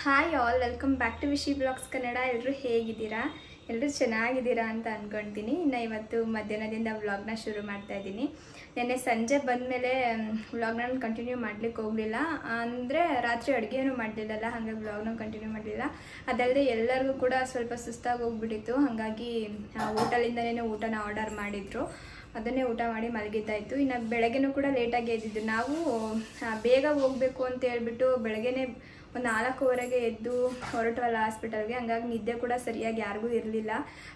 Hi all, welcome back to Vishi blogs Kannada. ಎಲ್ಲರೂ ಹೇಗಿದ್ದೀರಾ? ಎಲ್ಲರೂ ಚೆನ್ನಾಗಿದ್ದೀರಾ ಅಂತ ಅಂದ್ಕೊಳ್ತೀನಿ. ಇನ್ನು ಇವತ್ತು ಮಧ್ಯಾಹ್ನದಿಂದ ವ್ಲಾಗ್ನ ಶುರು ಮಾಡ್ತಾ ಇದ್ದೀನಿ. ನೆನ್ನೆ ಸಂಜೆ ಬಂದಮೇಲೆ ವ್ಲಾಗ್ನ ಕಂಟಿನ್ಯೂ ಮಾಡ್ಲಿಕ್ಕೆ ಹೋಗಲಿಲ್ಲ, ಅಂದರೆ ರಾತ್ರಿ ಅಡುಗೆನೂ ಮಾಡಲಿಲ್ಲಲ್ಲ, ಹಾಗಾಗಿ ವ್ಲಾಗ್ನ ಕಂಟಿನ್ಯೂ ಮಾಡಲಿಲ್ಲ. ಅದಲ್ಲದೆ ಎಲ್ಲರಿಗೂ ಕೂಡ ಸ್ವಲ್ಪ ಸುಸ್ತಾಗಿ ಹೋಗ್ಬಿಟ್ಟಿತ್ತು, ಹಾಗಾಗಿ ಹೋಟೆಲಿಂದನೇ ಊಟನ ಆರ್ಡರ್ ಮಾಡಿದರು. ಅದನ್ನೇ ಊಟ ಮಾಡಿ ಮಲಗಿದ್ದಾಯಿತು. ಇನ್ನು ಬೆಳಗ್ಗೆನೂ ಕೂಡ ಲೇಟಾಗಿ ಎದ್ದಿದ್ದು. ನಾವು ಬೇಗ ಹೋಗಬೇಕು ಅಂತ ಹೇಳ್ಬಿಟ್ಟು ಬೆಳಗ್ಗೆನೇ ಒಂದು 4:15ಗೆ ಎದ್ದು ಹೊರಟವಲ್ಲ ಹಾಸ್ಪಿಟಲ್ಗೆ. ಹಂಗಾಗಿ ನಿದ್ದೆ ಕೂಡ ಸರಿಯಾಗಿ ಯಾರಿಗೂ ಇರಲಿಲ್ಲ.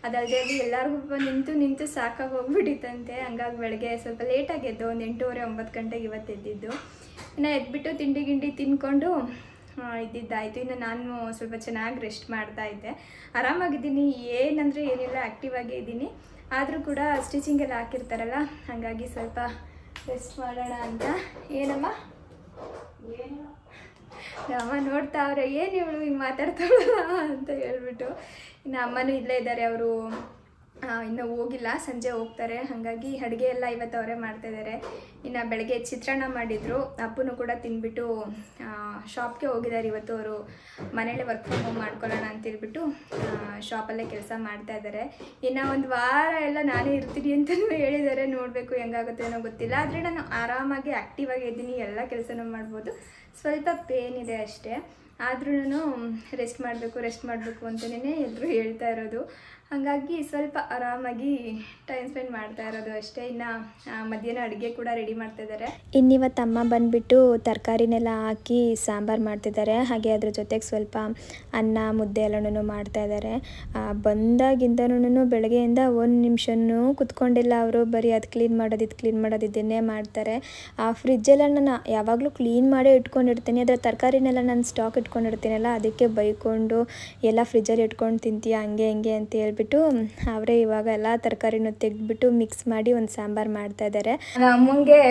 ಅದಲ್ಲದೆ ಅಲ್ಲಿ ಎಲ್ಲರಿಗೂ ನಿಂತು ಸಾಕಾಗಿ ಹೋಗ್ಬಿಟ್ಟಿತ್ತಂತೆ. ಹಂಗಾಗಿ ಬೆಳಗ್ಗೆ ಸ್ವಲ್ಪ ಲೇಟಾಗಿ ಎದ್ದು ಒಂದು 8:30-9 ಗಂಟೆಗೆ ಇವತ್ತು ಎದ್ದಿದ್ದು. ಇನ್ನು ಎದ್ಬಿಟ್ಟು ತಿಂಡಿ ತಿಂದ್ಕೊಂಡು ಇದ್ದಿದ್ದಾಯಿತು. ಇನ್ನು ನಾನು ಸ್ವಲ್ಪ ಚೆನ್ನಾಗಿ ರೆಸ್ಟ್ ಮಾಡ್ತಾ ಇದ್ದೆ. ಆರಾಮಾಗಿದ್ದೀನಿ, ಏನಂದರೆ ಏನಿಲ್ಲ, ಆ್ಯಕ್ಟಿವ್ ಆಗೇ ಇದ್ದೀನಿ. ಆದರೂ ಕೂಡ ಸ್ಟಿಚಿಂಗ್ ಎಲ್ಲ ಹಾಕಿರ್ತಾರಲ್ಲ, ಹಾಗಾಗಿ ಸ್ವಲ್ಪ ರೆಸ್ಟ್ ಮಾಡೋಣ ಅಂತ. ಏನಮ್ಮ ಅಮ್ಮ ನೋಡ್ತಾ ಅವ್ರೆ, ಏನು ಇವಳು ಹಿಂಗೆ ಮಾತಾಡ್ತಾಳ ಅಂತ ಹೇಳ್ಬಿಟ್ಟು. ಇನ್ನು ಅಮ್ಮನೂ ಇಲ್ಲೇ ಇದ್ದಾರೆ, ಅವರು ಇನ್ನೂ ಹೋಗಿಲ್ಲ, ಸಂಜೆ ಹೋಗ್ತಾರೆ. ಹಾಗಾಗಿ ಅಡುಗೆ ಎಲ್ಲ ಇವತ್ತು ಅವರೇ ಮಾಡ್ತಾಯಿದ್ದಾರೆ. ಇನ್ನು ಬೆಳಗ್ಗೆ ಚಿತ್ರಾನ್ನ ಮಾಡಿದರು. ಅಪ್ಪನೂ ಕೂಡ ತಿಂದ್ಬಿಟ್ಟು ಶಾಪ್ಗೆ ಹೋಗಿದ್ದಾರೆ. ಇವತ್ತು ಅವರು ಮನೇಲಿ ವರ್ಕ್ ಫ್ರಮ್ ಹೋಮ್ ಮಾಡ್ಕೊಳ್ಳೋಣ ಅಂತೇಳ್ಬಿಟ್ಟು ಶಾಪಲ್ಲೇ ಕೆಲಸ ಮಾಡ್ತಾಯಿದ್ದಾರೆ. ಇನ್ನು ಒಂದು ವಾರ ಎಲ್ಲ ನಾನೇ ಇರ್ತೀನಿ ಅಂತಲೂ ಹೇಳಿದ್ದಾರೆ. ನೋಡಬೇಕು ಹೆಂಗಾಗುತ್ತೆ ಏನೋ ಗೊತ್ತಿಲ್ಲ. ಆದರೆ ನಾನು ಆರಾಮಾಗಿ ಆ್ಯಕ್ಟಿವ್ ಆಗಿ ಇದ್ದೀನಿ, ಎಲ್ಲ ಕೆಲಸನೂ ಮಾಡ್ಬೋದು. ಸ್ವಲ್ಪ ಪೇನ್ ಇದೆ ಅಷ್ಟೇ, ಆದ್ರೂ ರೆಸ್ಟ್ ಮಾಡಬೇಕು ಅಂತಲೇ ಎಲ್ಲರೂ ಹೇಳ್ತಾ ಇರೋದು. ಹಾಗಾಗಿ ಸ್ವಲ್ಪ ಆರಾಮಾಗಿ ಟೈಮ್ ಸ್ಪೆಂಡ್ ಮಾಡ್ತಾ ಇರೋದು ಅಷ್ಟೇ. ಇನ್ನು ಮಧ್ಯಾಹ್ನ ಅಡುಗೆ ಕೂಡ ರೆಡಿ ಮಾಡ್ತಿದ್ದಾರೆ. ಇನ್ನಿವತ್ತು ಅಮ್ಮ ಬಂದುಬಿಟ್ಟು ತರಕಾರಿನೆಲ್ಲ ಹಾಕಿ ಸಾಂಬಾರು ಮಾಡ್ತಿದ್ದಾರೆ. ಹಾಗೆ ಅದ್ರ ಜೊತೆಗೆ ಸ್ವಲ್ಪ ಅನ್ನ ಮುದ್ದೆ ಎಲ್ಲನೂ ಮಾಡ್ತಾಯಿದ್ದಾರೆ. ಬಂದಾಗಿಂದನೂ ಬೆಳಗ್ಗೆಯಿಂದ ಒಂದು ನಿಮಿಷನೂ ಕುತ್ಕೊಂಡಿಲ್ಲ ಅವರು. ಬರೀ ಅದು ಕ್ಲೀನ್ ಮಾಡೋದು ಇದನ್ನೇ ಮಾಡ್ತಾರೆ. ಆ ಫ್ರಿಜ್ಜೆಲ್ಲ ನಾನು ಯಾವಾಗಲೂ ಕ್ಲೀನ್ ಮಾಡೇ ಇಟ್ಕೊಂಡಿರ್ತೀನಿ. ಅದರ ತರಕಾರಿನೆಲ್ಲ ನಾನು ಸ್ಟಾಕ್ ಇಟ್ಕೊಂಡಿರ್ತೀನಲ್ಲ, ಅದಕ್ಕೆ ಬೈಕೊಂಡು ಎಲ್ಲ ಫ್ರಿಜ್ಜಲ್ಲಿ ಇಟ್ಕೊಂಡು ತಿಂತೀಯ ಹಂಗೆ ಹಿಂಗೆ ಅಂತ ಹೇಳ್ಬಿಟ್ಟು ಅವರೇ ಇವಾಗ ಎಲ್ಲ ತರಕಾರಿನೂ ತೆಗೆದ್ಬಿಟ್ಟು ಮಿಕ್ಸ್ ಮಾಡಿ ಒಂದು ಸಾಂಬಾರು ಮಾಡ್ತಾಯಿದ್ದಾರೆ. ಅಮ್ಮಂಗೆ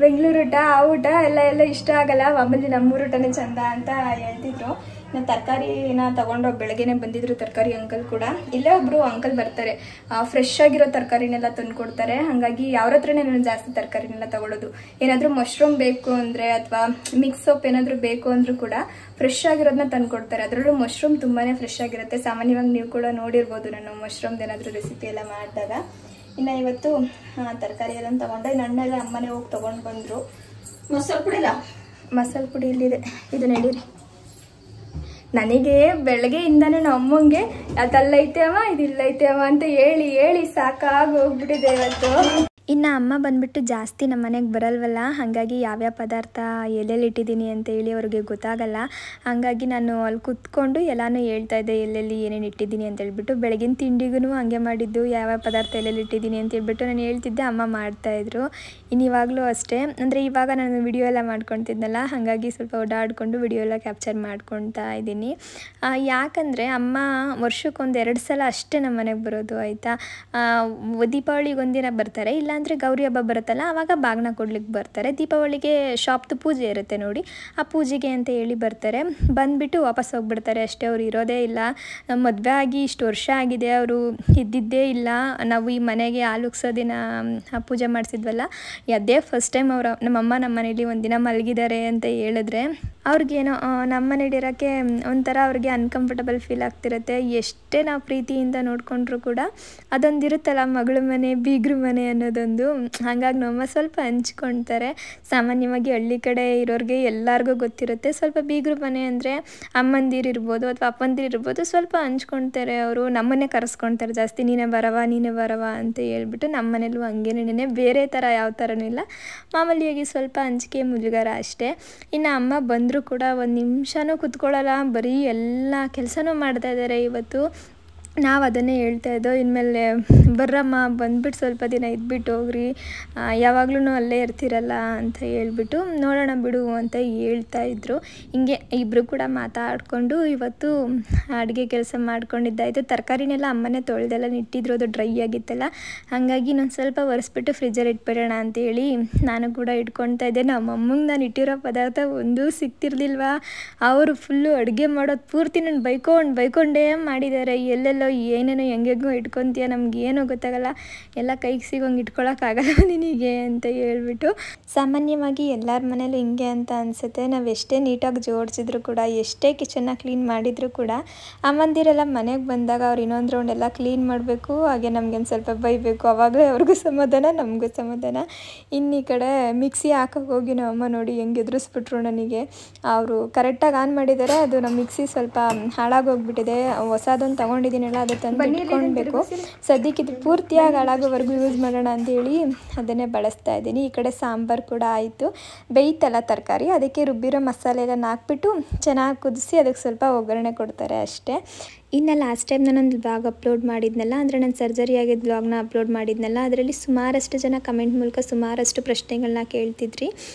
ಬೆಂಗಳೂರು ಊಟ ಆ ಊಟ ಎಲ್ಲ ಇಷ್ಟ ಆಗಲ್ಲ, ಮಾಮೂಲಿ ನಮ್ಮೂರು ಊಟನೇ ಚಂದ ಅಂತ ಹೇಳ್ತಿದ್ರು. ನಾನು ತರಕಾರಿನ ತಗೊಂಡು ಬೆಳಗ್ಗೆನೆ ಬಂದಿದ್ರು ತರಕಾರಿ ಅಂಕಲ್ ಕೂಡ. ಇಲ್ಲೇ ಒಬ್ಬರು ಅಂಕಲ್ ಬರ್ತಾರೆ, ಫ್ರೆಶ್ ಆಗಿರೋ ತರಕಾರಿನೆಲ್ಲ ತಂದು ಕೊಡ್ತಾರೆ. ಹಾಗಾಗಿ ಅವ್ರ ಹತ್ರನೇ ನಾನು ಜಾಸ್ತಿ ತರಕಾರಿನೆಲ್ಲ ತಗೊಳ್ಳೋದು. ಏನಾದರೂ ಮಶ್ರೂಮ್ ಬೇಕು ಅಂದರೆ ಅಥವಾ ಮಿಕ್ಸ್ ಸೊಪ್ಪು ಏನಾದರೂ ಬೇಕು ಅಂದರೂ ಕೂಡ ಫ್ರೆಶ್ ಆಗಿರೋದನ್ನ ತಂದು ಕೊಡ್ತಾರೆ. ಅದರಲ್ಲೂ ಮಶ್ರೂಮ್ ತುಂಬಾ ಫ್ರೆಶ್ ಆಗಿರುತ್ತೆ. ಸಾಮಾನ್ಯವಾಗಿ ನೀವು ಕೂಡ ನೋಡಿರ್ಬೋದು ನಾನು ಮಶ್ರೂಮ್ದು ಏನಾದರೂ ರೆಸಿಪಿ ಎಲ್ಲ ಮಾಡಿದಾಗ. ಇನ್ನು ಇವತ್ತು ತರಕಾರಿ ಎಲ್ಲ ತೊಗೊಂಡೆ. ನನ್ನೆಲ್ಲ ಅಮ್ಮನೇ ಹೋಗಿ ತೊಗೊಂಡು ಬಂದರು. ಮಸಾಲೆ ಪುಡಿ ಇಲ್ಲಿದೆ, ಇದು ನಡೀರಿ. ನನಗೆ ಬೆಳಗ್ಗೆಯಿಂದನೇ ನಮ್ಮ ಅಮ್ಮಂಗೆ ಅದಲ್ಲೈತೆ ಅಮ್ಮ ಇದಿಲ್ಲೈತೆ ಅಮ್ಮ ಅಂತ ಹೇಳಿ ಸಾಕಾಗಿ ಹೋಗ್ಬಿಟ್ಟಿದೆ ಇವತ್ತು. ಇನ್ನು ಅಮ್ಮ ಬಂದುಬಿಟ್ಟು ಜಾಸ್ತಿ ನಮ್ಮ ಮನೆಗೆ ಬರಲ್ವಲ್ಲ, ಹಾಗಾಗಿ ಯಾವ್ಯಾವ ಪದಾರ್ಥ ಎಲ್ಲೆಲ್ಲಿ ಇಟ್ಟಿದ್ದೀನಿ ಅಂತ ಹೇಳಿ ಅವ್ರಿಗೆ ಗೊತ್ತಾಗಲ್ಲ. ಹಾಗಾಗಿ ನಾನು ಅಲ್ಲಿ ಕೂತ್ಕೊಂಡು ಎಲ್ಲನೂ ಹೇಳ್ತಾಯಿದ್ದೆ, ಎಲ್ಲೆಲ್ಲಿ ಏನೇನು ಇಟ್ಟಿದ್ದೀನಿ ಅಂತ ಹೇಳ್ಬಿಟ್ಟು. ಬೆಳಗಿನ ತಿಂಡಿಗೂ ಹಂಗೆ ಮಾಡಿದ್ದು, ಯಾವ್ಯಾವ ಪದಾರ್ಥ ಎಲ್ಲೆಲ್ಲಿ ಇಟ್ಟಿದ್ದೀನಿ ಅಂತ ಹೇಳ್ಬಿಟ್ಟು ನಾನು ಹೇಳ್ತಿದ್ದೆ, ಅಮ್ಮ ಮಾಡ್ತಾಯಿದ್ರು. ಇನ್ನು ಇವಾಗಲೂ ಅಷ್ಟೇ, ಅಂದರೆ ಇವಾಗ ನಾನು ವಿಡಿಯೋ ಎಲ್ಲ ಮಾಡ್ಕೊತಿದ್ನಲ್ಲ, ಹಾಗಾಗಿ ಸ್ವಲ್ಪ ಓಡಾಡಿಕೊಂಡು ವಿಡಿಯೋ ಎಲ್ಲ ಕ್ಯಾಪ್ಚರ್ ಮಾಡ್ಕೊತಾ ಇದ್ದೀನಿ. ಯಾಕಂದರೆ ಅಮ್ಮ ವರ್ಷಕ್ಕೊಂದು 2 ಸಲ ಅಷ್ಟೇ ನಮ್ಮ ಮನೆಗೆ ಬರೋದು, ಆಯಿತಾ. ದೀಪಾವಳಿಗೆ ಒಂದಿನ ಬರ್ತಾರೆ, ಇಲ್ಲಾಂದರೆ ಗೌರಿ ಹಬ್ಬ ಬರುತ್ತಲ್ಲ ಆವಾಗ ಬಾಗಿನ ಕೊಡ್ಲಿಕ್ಕೆ ಬರ್ತಾರೆ. ದೀಪಾವಳಿಗೆ ಶಾಪ್ದು ಪೂಜೆ ಇರುತ್ತೆ ನೋಡಿ, ಆ ಪೂಜೆಗೆ ಅಂತ ಹೇಳಿ ಬರ್ತಾರೆ. ಬಂದುಬಿಟ್ಟು ವಾಪಸ್ ಹೋಗ್ಬಿಡ್ತಾರೆ ಅಷ್ಟೇ. ಅವ್ರು ಇರೋದೇ ಇಲ್ಲ. ಮದುವೆ ಆಗಿ ಇಷ್ಟು ವರ್ಷ ಆಗಿದೆ, ಅವರು ಇದ್ದಿದ್ದೇ ಇಲ್ಲ. ನಾವು ಈ ಮನೆಗೆ ಹಾಲು ಉಗ್ಸೋ ದಿನ ಪೂಜೆ ಮಾಡಿಸಿದ್ವಲ್ಲ, ಅದೇ ಫಸ್ಟ್ ಟೈಮ್ ನಮ್ಮಮ್ಮ ನಮ್ಮ ಮನೇಲಿ ಒಂದಿನ ಮಲಗಿದ್ದಾರೆ ಅಂತ ಹೇಳಿದ್ರೆ ಅವ್ರಿಗೇನೋ ನಮ್ಮ ಮನೇಲಿರೋಕ್ಕೆ ಒಂಥರ ಅವ್ರಿಗೆ ಅನ್ಕಂಫರ್ಟಬಲ್ ಫೀಲ್ ಆಗ್ತಿರುತ್ತೆ. ಎಷ್ಟೇ ನಾವು ಪ್ರೀತಿಯಿಂದ ನೋಡಿಕೊಂಡ್ರೂ ಕೂಡ ಅದೊಂದಿರುತ್ತಲ್ಲ, ಮಗಳ ಮನೆ ಬೀಗ್ರ ಮನೆ ಅನ್ನೋದೊಂದು. ಹಾಗಾಗಿ ನಮ್ಮಮ್ಮ ಸ್ವಲ್ಪ ಹಂಚ್ಕೊಳ್ತಾರೆ. ಸಾಮಾನ್ಯವಾಗಿ ಹಳ್ಳಿ ಕಡೆ ಇರೋರಿಗೆ ಎಲ್ಲರಿಗೂ ಗೊತ್ತಿರುತ್ತೆ. ಸ್ವಲ್ಪ ಬೀಗ್ರ ಮನೆ ಅಂದರೆ ಅಮ್ಮಂದಿರು ಇರ್ಬೋದು ಅಥವಾ ಅಪ್ಪಂದಿರು ಇರ್ಬೋದು, ಸ್ವಲ್ಪ ಹಂಚ್ಕೊಳ್ತಾರೆ. ಅವರು ನಮ್ಮನ್ನೇ ಕರೆಸ್ಕೊಳ್ತಾರೆ ಜಾಸ್ತಿ, ನೀನೇ ಬರವ ಅಂತ ಹೇಳ್ಬಿಟ್ಟು. ನಮ್ಮ ಮನೇಲೂ ಹಂಗೇನೇ, ಬೇರೆ ಥರ ಯಾವ ಥರನೂ ಇಲ್ಲ, ಮಾಮೂಲಿಯಾಗಿ ಸ್ವಲ್ಪ ಹಂಚಿಕೆ ಮುಜುಗರ ಅಷ್ಟೇ. ಇನ್ನು ಅಮ್ಮ ಬಂದರೂ ಕೂಡ ಒಂದು ನಿಮಿಷನೂ ಕೂತ್ಕೊಳ್ಳಲ್ಲ, ಬರೀ ಎಲ್ಲ ಕೆಲಸನೂ ಮಾಡ್ತಾಯಿದ್ದಾರೆ ಇವತ್ತು. ನಾವು ಅದನ್ನೇ ಹೇಳ್ತಾ ಇದ್ದೋ, ಇನ್ಮೇಲೆ ಬರ್ರಮ್ಮ ಬಂದುಬಿಟ್ಟು ಸ್ವಲ್ಪ ದಿನ ಇದ್ಬಿಟ್ಟು ಹೋಗ್ರಿ, ಯಾವಾಗಲೂ ಅಲ್ಲೇ ಇರ್ತಿರಲ್ಲ ಅಂತ ಹೇಳ್ಬಿಟ್ಟು. ನೋಡೋಣ ಬಿಡು ಅಂತ ಹೇಳ್ತಾಯಿದ್ರು. ಹಿಂಗೆ ಇಬ್ಬರು ಕೂಡ ಮಾತಾಡಿಕೊಂಡು ಇವತ್ತು ಅಡುಗೆ ಕೆಲಸ ಮಾಡ್ಕೊಂಡಿದ್ದಾಯಿತು. ತರಕಾರಿನೆಲ್ಲ ಅಮ್ಮನೇ ತೊಳೆದೆಲ್ಲ ಇಟ್ಟಿದ್ರು, ಅದು ಡ್ರೈ ಆಗಿತ್ತಲ್ಲ, ಹಾಗಾಗಿ ಇನ್ನೊಂದು ಸ್ವಲ್ಪ ಒರೆಸ್ಬಿಟ್ಟು ಫ್ರಿಜ್ಜಲ್ಲಿ ಇಟ್ಬಿಡೋಣ ಅಂತೇಳಿ ನಾನು ಕೂಡ ಇಟ್ಕೊಳ್ತಾ ಇದ್ದೆ. ನಮ್ಮಮ್ಮಂಗೆ ನಾನು ಇಟ್ಟಿರೋ ಪದಾರ್ಥ ಒಂದೂ ಸಿಗ್ತಿರ್ಲಿಲ್ವ. ಅವರು ಫುಲ್ಲು ಅಡುಗೆ ಮಾಡೋದು ಪೂರ್ತಿ ನಾನು ಬೈಕೊಂಡೇ ಮಾಡಿದ್ದಾರೆ. ಎಲ್ಲೆಲ್ಲ ಕೈಯಲ್ಲೋ ಏನೇನೋ ಹೆಂಗೆಗೋ ಇಟ್ಕೊತೀಯ, ನಮಗೇನೋ ಗೊತ್ತಾಗಲ್ಲ, ಎಲ್ಲ ಕೈಗೆ ಸಿಗೋಂಗೆ ಇಟ್ಕೊಳಕ್ಕಾಗಲ್ಲ ನಿನಗೆ ಅಂತ ಹೇಳ್ಬಿಟ್ಟು. ಸಾಮಾನ್ಯವಾಗಿ ಎಲ್ಲರ ಮನೇಲೂ ಹಿಂಗೆ ಅಂತ ಅನಿಸುತ್ತೆ. ನಾವು ಎಷ್ಟೇ ನೀಟಾಗಿ ಜೋಡಿಸಿದ್ರು ಕೂಡ, ಎಷ್ಟೇ ಕಿಚನ್ನ ಕ್ಲೀನ್ ಮಾಡಿದರೂ ಕೂಡ ಅಮ್ಮಂದಿರೆಲ್ಲ ಮನೆಗೆ ಬಂದಾಗ ಅವ್ರು ಇನ್ನೊಂದು ರೌಂಡ್ ಎಲ್ಲ ಕ್ಲೀನ್ ಮಾಡಬೇಕು, ಹಾಗೆ ನಮಗೇನು ಸ್ವಲ್ಪ ಬೈಬೇಕು. ಅವಾಗಲೇ ಅವ್ರಿಗೂ ಸಮಾಧಾನ, ನಮಗೂ ಸಮಾಧಾನ. ಇನ್ನು ಈ ಕಡೆ ಮಿಕ್ಸಿ ಹಾಕೋಕೆ ಹೋಗಿ ನಮ್ಮ ಅಮ್ಮ ನೋಡಿ ಹೆಂಗೆ ಎದುರಿಸ್ಬಿಟ್ರು ನನಗೆ. ಅವರು ಕರೆಕ್ಟಾಗಿ ಆನ್ ಮಾಡಿದ್ದಾರೆ, ಅದು ನಮ್ಮ ಮಿಕ್ಸಿ ಸ್ವಲ್ಪ ಹಾಳಾಗೋಗ್ಬಿಟ್ಟಿದೆ. ಹೊಸದೊಂದು ತೊಗೊಂಡಿದ್ದೀನಲ್ಲ, ಅದು ತಂದು ಇಟ್ಕೊಳ್ಬೇಕು. ಸದ್ಯಕ್ಕೆ ಇದು ಪೂರ್ತಿಯಾಗಿ ಹಾಳಾಗೋವರೆಗೂ ಯೂಸ್ ಮಾಡೋಣ ಅಂತೇಳಿ ಅದನ್ನೇ ಬಳಸ್ತಾ ಇದ್ದೀನಿ. ಈ ಕಡೆ ಸಾಂಬಾರು ಕೂಡ ಆಯಿತು. ಬೇಯ್ತಲ್ಲ ತರಕಾರಿ, ಅದಕ್ಕೆ ರುಬ್ಬಿರೋ ಮಸಾಲೆ ಎಲ್ಲ ಹಾಕ್ಬಿಟ್ಟು ಚೆನ್ನಾಗಿ ಕುದಿಸಿ ಅದಕ್ಕೆ ಸ್ವಲ್ಪ ಒಗ್ಗರಣೆ ಕೊಡ್ತಾರೆ ಅಷ್ಟೇ. ಇನ್ನು ಲಾಸ್ಟ್ ಟೈಮ್ ನಾನೊಂದು ಬ್ಲಾಗ್ ಅಪ್ಲೋಡ್ ಮಾಡಿದ್ನಲ್ಲ, ಅಂದರೆ ನಾನು ಸರ್ಜರಿ ಆಗಿದ್ದ ಬ್ಲಾಗ್ನ ಅಪ್ಲೋಡ್ ಮಾಡಿದ್ನಲ್ಲ, ಅದರಲ್ಲಿ ಸುಮಾರಷ್ಟು ಜನ ಕಮೆಂಟ್ ಮೂಲಕ ಸುಮಾರಷ್ಟು ಪ್ರಶ್ನೆಗಳನ್ನ ಕೇಳ್ತಿದ್ರಿ.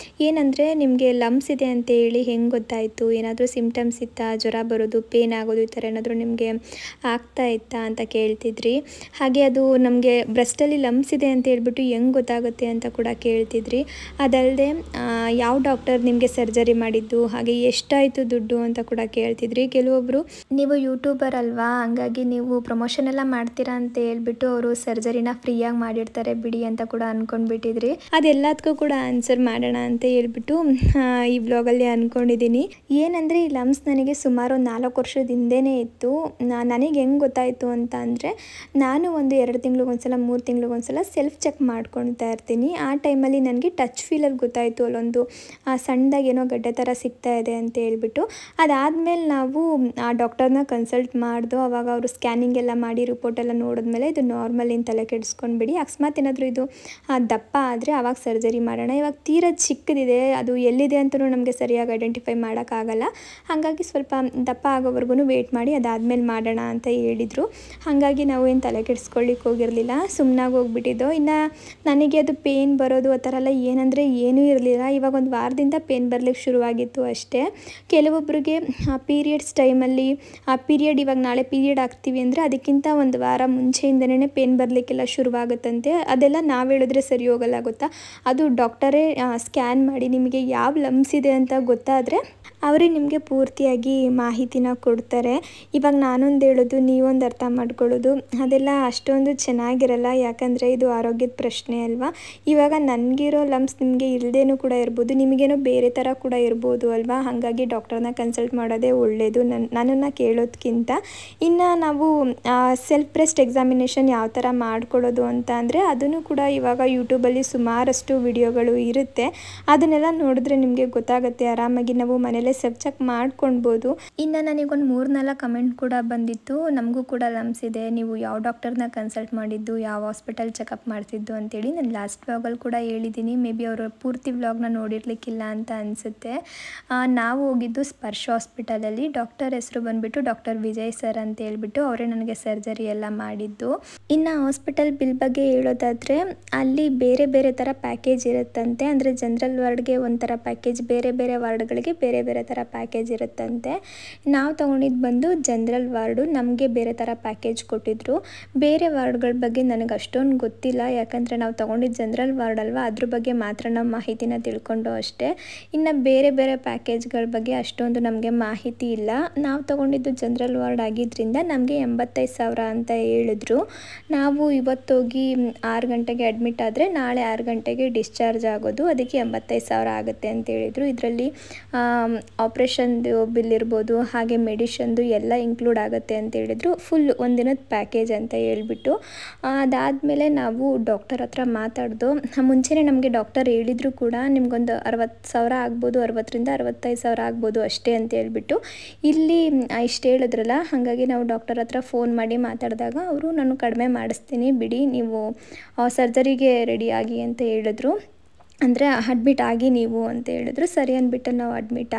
ಏನಂದರೆ ನಿಮಗೆ ಲಮ್ಸ್ ಇದೆ ಅಂತ ಹೇಳಿ ಹೆಂಗೆ ಗೊತ್ತಾಯಿತು, ಏನಾದರೂ ಸಿಮ್ಟಮ್ಸ್ ಇತ್ತಾ, ಜ್ವರ ಬರೋದು, ಪೇನ್ ಆಗೋದು, ಈ ಥರ ಏನಾದರೂ ನಿಮಗೆ ಆಗ್ತಾ ಇತ್ತಾ ಅಂತ ಕೇಳ್ತಿದ್ರಿ. ಹಾಗೆ ಅದು ನಮಗೆ ಬ್ರೆಸ್ಟಲ್ಲಿ ಲಮ್ಸ್ ಇದೆ ಅಂತ ಹೇಳ್ಬಿಟ್ಟು ಹೆಂಗೆ ಗೊತ್ತಾಗುತ್ತೆ ಅಂತ ಕೂಡ ಕೇಳ್ತಿದ್ರಿ. ಅದಲ್ಲದೆ ಯಾವ ಡಾಕ್ಟರ್ ನಿಮಗೆ ಸರ್ಜರಿ ಮಾಡಿದ್ದು, ಹಾಗೆ ಎಷ್ಟಾಯಿತು ದುಡ್ಡು ಅಂತ ಕೂಡ ಕೇಳ್ತಿದ್ರಿ. ಕೆಲವೊಬ್ಬರು ನೀವು ಯೂಟ್ಯೂಬರ್ ಅಲ್ವಾ, ಹಂಗಾಗಿ ನೀವು ಪ್ರಮೋಷನ್ ಎಲ್ಲ ಮಾಡ್ತೀರಾ ಅಂತ ಹೇಳ್ಬಿಟ್ಟು ಅವರು ಸರ್ಜರಿನ ಫ್ರೀಯಾಗಿ ಮಾಡಿರ್ತಾರೆ ಬಿಡಿ ಅಂತ ಕೂಡ ಅಂದ್ಕೊಂಡ್ಬಿಟ್ಟಿದ್ರಿ. ಅದೆಲ್ಲದಕ್ಕೂ ಕೂಡ ಆನ್ಸರ್ ಮಾಡೋಣ ಅಂತ ಹೇಳ್ಬಿಟ್ಟು ಈ ಬ್ಲಾಗಲ್ಲಿ ಅಂದ್ಕೊಂಡಿದ್ದೀನಿ. ಏನಂದರೆ ಈ ಲಮ್ಸ್ ನನಗೆ ಸುಮಾರು 4 ವರ್ಷದ ಹಿಂದೆನೇ ಇತ್ತು. ನನಗೆ ಹೆಂಗೆ ಗೊತ್ತಾಯಿತು ಅಂತ ಅಂದರೆ, ನಾನು ಒಂದು 2 ತಿಂಗಳಿಗೊಂದ್ಸಲ 3 ತಿಂಗಳಿಗೊಂದ್ಸಲ ಸೆಲ್ಫ್ ಚೆಕ್ ಮಾಡ್ಕೊಳ್ತಾ ಇರ್ತೀನಿ. ಆ ಟೈಮಲ್ಲಿ ನನಗೆ ಟಚ್ ಫೀಲಲ್ಲಿ ಗೊತ್ತಾಯಿತು, ಅಲ್ಲೊಂದು ಸಣ್ಣದಾಗಿ ಏನೋ ಗಡ್ಡೆ ಥರ ಸಿಗ್ತಾ ಇದೆ ಅಂತ ಹೇಳ್ಬಿಟ್ಟು. ಅದಾದಮೇಲೆ ನಾವು ಆ ಡಾಕ್ಟರ್ನ ಕನ್ಸಲ್ಟ್ ಮಾಡಿದು. ಆವಾಗ ಅವರು ಸ್ಕ್ಯಾನಿಂಗ್ ಎಲ್ಲ ಮಾಡಿ ರಿಪೋರ್ಟೆಲ್ಲ ನೋಡಿದ್ಮೇಲೆ ಇದು ನಾರ್ಮಲ್ ಏನು ತಲೆ ಕೆಡಿಸ್ಕೊಂಡ್ಬಿಡಿ, ಅಕಸ್ಮಾತ್ ಏನಾದರೂ ಇದು ದಪ್ಪ ಆದರೆ ಆವಾಗ ಸರ್ಜರಿ ಮಾಡೋಣ. ಇವಾಗ ತೀರಾ ಚಿಕ್ಕದಿದೆ, ಅದು ಎಲ್ಲಿದೆ ಅಂತಲೂ ನಮಗೆ ಸರಿಯಾಗಿ ಐಡೆಂಟಿಫೈ ಮಾಡೋಕ್ಕಾಗಲ್ಲ. ಹಾಗಾಗಿ ಸ್ವಲ್ಪ ದಪ್ಪ ಆಗೋವರೆಗೂ ವೆಯ್ಟ್ ಮಾಡಿ ಅದಾದಮೇಲೆ ಮಾಡೋಣ ಅಂತ ಹೇಳಿದರು. ಹಾಗಾಗಿ ನಾವು ಏನು ತಲೆ ಕೆಡಿಸ್ಕೊಳ್ಳಿಕ್ಕೆ ಹೋಗಿರಲಿಲ್ಲ, ಸುಮ್ಮನಾಗಿ ಹೋಗ್ಬಿಟ್ಟಿದ್ದು. ಇನ್ನು ನನಗೆ ಅದು ಪೇನ್ ಬರೋದು ಆ ಥರ ಎಲ್ಲ ಏನಂದರೆ ಏನೂ ಇರಲಿಲ್ಲ. ಇವಾಗ ಒಂದು ವಾರದಿಂದ ಪೇನ್ ಬರಲಿಕ್ಕೆ ಶುರುವಾಗಿತ್ತು ಅಷ್ಟೇ. ಕೆಲವೊಬ್ಬರಿಗೆ ಪೀರಿಯಡ್ಸ್ ಟೈಮಲ್ಲಿ ಪೀರಿಯಡ್ ಇವಾಗ ನಾಳೆ ಪೀರಿಯಡ್ ಆಗ್ತೀವಿ ಅಂದರೆ ಅದಕ್ಕಿಂತ ಒಂದು ವಾರ ಮುಂಚೆಯಿಂದನೇ ಪೇನ್ ಬರಲಿಕ್ಕೆಲ್ಲ ಶುರುವಾಗುತ್ತಂತೆ. ಅದೆಲ್ಲ ನಾವು ಹೇಳಿದ್ರೆ ಸರಿ ಹೋಗಲ್ಲ ಗೊತ್ತಾ, ಅದು ಡಾಕ್ಟರೇ ಸ್ಕ್ಯಾನ್ ಮಾಡಿ ನಿಮಗೆ ಯಾವ ಲಮ್ಸ್ ಇದೆ ಅಂತ ಗೊತ್ತಾದರೆ ಅವರೇ ನಿಮಗೆ ಪೂರ್ತಿಯಾಗಿ ಮಾಹಿತಿನ ಕೊಡ್ತಾರೆ. ಇವಾಗ ನಾನೊಂದು ಹೇಳೋದು, ನೀವೊಂದು ಅರ್ಥ ಮಾಡ್ಕೊಳ್ಳೋದು ಅದೆಲ್ಲ ಅಷ್ಟೊಂದು ಚೆನ್ನಾಗಿರಲ್ಲ, ಯಾಕಂದರೆ ಇದು ಆರೋಗ್ಯದ ಪ್ರಶ್ನೆ ಅಲ್ವಾ. ಇವಾಗ ನನಗಿರೋ ಲಮ್ಸ್ ನಿಮಗೆ ಇಲ್ಲದೇನೂ ಕೂಡ ಇರ್ಬೋದು, ನಿಮಗೇನೋ ಬೇರೆ ಥರ ಕೂಡ ಇರ್ಬೋದು ಅಲ್ವಾ. ಹಾಗಾಗಿ ಡಾಕ್ಟರ್ನ ಕನ್ಸಲ್ಟ್ ಮಾಡೋದೇ ಒಳ್ಳೆಯದು ನನ್ನನ್ನು ಕೇಳೋದಕ್ಕಿಂತ. ಇನ್ನು ನಾವು ಸೆಲ್ಫ್ ಬ್ರೆಸ್ಟ್ ಎಕ್ಸಾಮಿನೇಷನ್ ಯಾವ ಥರ ಮಾಡ್ಕೊಳ್ಳೋದು ಅಂತ ಅಂದರೆ ಅದನ್ನು ಕೂಡ ಇವಾಗ ಯೂಟ್ಯೂಬಲ್ಲಿ ಸುಮಾರಷ್ಟು ವಿಡಿಯೋಗಳು ಇರುತ್ತೆ. ಅದನ್ನೆಲ್ಲ ನೋಡಿದ್ರೆ ನಿಮಗೆ ಗೊತ್ತಾಗುತ್ತೆ. ಆರಾಮಾಗಿ ನಾವು ಮನೇಲೆ ಸೆಲ್ಫ್ ಚೆಕ್ ಮಾಡ್ಕೊಳ್ಬೋದು. ಇನ್ನು ನನಗೊಂದು 3-4 ಕಮೆಂಟ್ ಕೂಡ ಬಂದಿತ್ತು, ನಮಗೂ ಕೂಡ ಲಮ್ಸ್ ಇದೆ, ನೀವು ಯಾವ ಡಾಕ್ಟರ್ನ ಕನ್ಸಲ್ಟ್ ಮಾಡಿದ್ದು, ಯಾವ ಹಾಸ್ಪಿಟಲ್ ಚೆಕಪ್ ಮಾಡ್ತಿದ್ದು ಅಂತೇಳಿ. ನಾನು ಲಾಸ್ಟ್ ವ್ಲಾಗಲ್ಲಿ ಕೂಡ ಹೇಳಿದ್ದೀನಿ, ಮೇ ಬಿ ಅವರು ಪೂರ್ತಿ ವ್ಲಾಗ್ನ ನೋಡಿರಲಿಕ್ಕಿಲ್ಲ ಅಂತ ಅನಿಸುತ್ತೆ. ನಾವು ಹೋಗಿದ್ದು ಸ್ಪರ್ಶ ಹಾಸ್ಪಿಟಲಲ್ಲಿ. ಡಾಕ್ಟರ್ ಹೆಸರು ಬಂದುಬಿಟ್ಟು ಡಾಕ್ಟರ್ ವಿಜಯ್ ಸರ್ ಅಂತ ಹೇಳ್ಬಿಟ್ಟು ಅವರೇ ನನಗೆ ಸರ್ಜರಿ ಎಲ್ಲ ಮಾಡಿದ್ದು. ಇನ್ನು ಹಾಸ್ಪಿಟಲ್ ಬಿಲ್ ಬಗ್ಗೆ ಹೇಳೋದಾದರೆ ಅಲ್ಲಿ ಬೇರೆ ಬೇರೆ ಥರ ಪ್ಯಾಕೇಜ್ ಇರುತ್ತಂತೆ. ಅಂದರೆ ಜನರಲ್ ವಾರ್ಡ್ಗೆ ಒಂಥರ ಪ್ಯಾಕೇಜ್, ಬೇರೆ ಬೇರೆ ವಾರ್ಡ್ಗಳಿಗೆ ಬೇರೆ ಬೇರೆ ಥರ ಪ್ಯಾಕೇಜ್ ಇರುತ್ತಂತೆ. ನಾವು ತೊಗೊಂಡಿದ್ದು ಬಂದು ಜನರಲ್ ವಾರ್ಡು, ನಮಗೆ ಬೇರೆ ಥರ ಪ್ಯಾಕೇಜ್ ಕೊಟ್ಟಿದ್ರು. ಬೇರೆ ವಾರ್ಡ್ಗಳ ಬಗ್ಗೆ ನನಗೆ ಅಷ್ಟೊಂದು ಗೊತ್ತಿಲ್ಲ, ಯಾಕಂದರೆ ನಾವು ತೊಗೊಂಡಿದ್ದು ಜನರಲ್ ವಾರ್ಡ್ ಅಲ್ವಾ, ಅದ್ರ ಬಗ್ಗೆ ಮಾತ್ರ ನಾವು ಮಾಹಿತಿನ ತಿಳ್ಕೊಂಡು ಅಷ್ಟೇ. ಇನ್ನು ಬೇರೆ ಬೇರೆ ಪ್ಯಾಕೇಜ್ಗಳ ಬಗ್ಗೆ ಅಷ್ಟೊಂದು ನಮಗೆ ಮಾಹಿತಿ ಇಲ್ಲ. ನಾವು ತೊಗೊಂಡಿದ್ದು ಜನರಲ್ ವಾರ್ಡ್ ಆಗಿದ್ದರಿಂದ ನಮಗೆ 85,000 ಅಂತ ಹೇಳಿದ್ರು. ನಾವು ಇವತ್ತೋಗಿ 6 ಗಂಟೆಗೆ ಅಡ್ಮಿಟ್ ಆದರೆ ನಾಳೆ 6 ಗಂಟೆಗೆ ಡಿಸ್ಚಾರ್ಜ್ ಆಗೋದು, ಅದಕ್ಕೆ 85,000 ಆಗುತ್ತೆ ಅಂತ ಹೇಳಿದರು. ಇದರಲ್ಲಿ ಆಪ್ರೇಷನ್ದು ಬಿಲ್ ಇರ್ಬೋದು, ಹಾಗೆ ಮೆಡಿಷನ್ದು ಎಲ್ಲ ಇನ್ಕ್ಲೂಡ್ ಆಗುತ್ತೆ ಅಂತ ಹೇಳಿದರು. ಫುಲ್ ಒಂದಿನದ ಪ್ಯಾಕೇಜ್ ಅಂತ ಹೇಳ್ಬಿಟ್ಟು. ಅದಾದಮೇಲೆ ನಾವು ಡಾಕ್ಟರ್ ಹತ್ರ ಮಾತಾಡ್ದು. ಮುಂಚೆನೇ ನಮಗೆ ಡಾಕ್ಟರ್ ಹೇಳಿದ್ರು ಕೂಡ ನಿಮ್ಗೊಂದು 60,000 ಆಗ್ಬೋದು, 60,000ರಿಂದ 65,000 ಆಗ್ಬೋದು ಅಷ್ಟೇ ಅಂತ ಹೇಳ್ಬಿಟ್ಟು. ಇಲ್ಲಿ ಇಷ್ಟು ಹೇಳಿದ್ರಲ್ಲ, ಹಾಗಾಗಿ ನಾವು ಡಾಕ್ಟರ್ ಹತ್ರ ಫೋನ್ ಮಾಡಿ ಮಾತಾಡಿದಾಗ ಅವರು ನಾನು ಕಡಿಮೆ ಮಾಡಿಸ್ತೀನಿ ಬಿಡಿ, ನೀವು ಸರ್ಜರಿಗೆ ರೆಡಿ ಆಗಿ ಅಂತ ಹೇಳಿದ್ರು. ಅಂದರೆ ಅಡ್ಮಿಟ್ ಆಗಿ ನೀವು ಅಂತ ಹೇಳಿದ್ರು. ಸರಿ ಅಂದ್ಬಿಟ್ಟು ನಾವು ಅಡ್ಮಿಟ್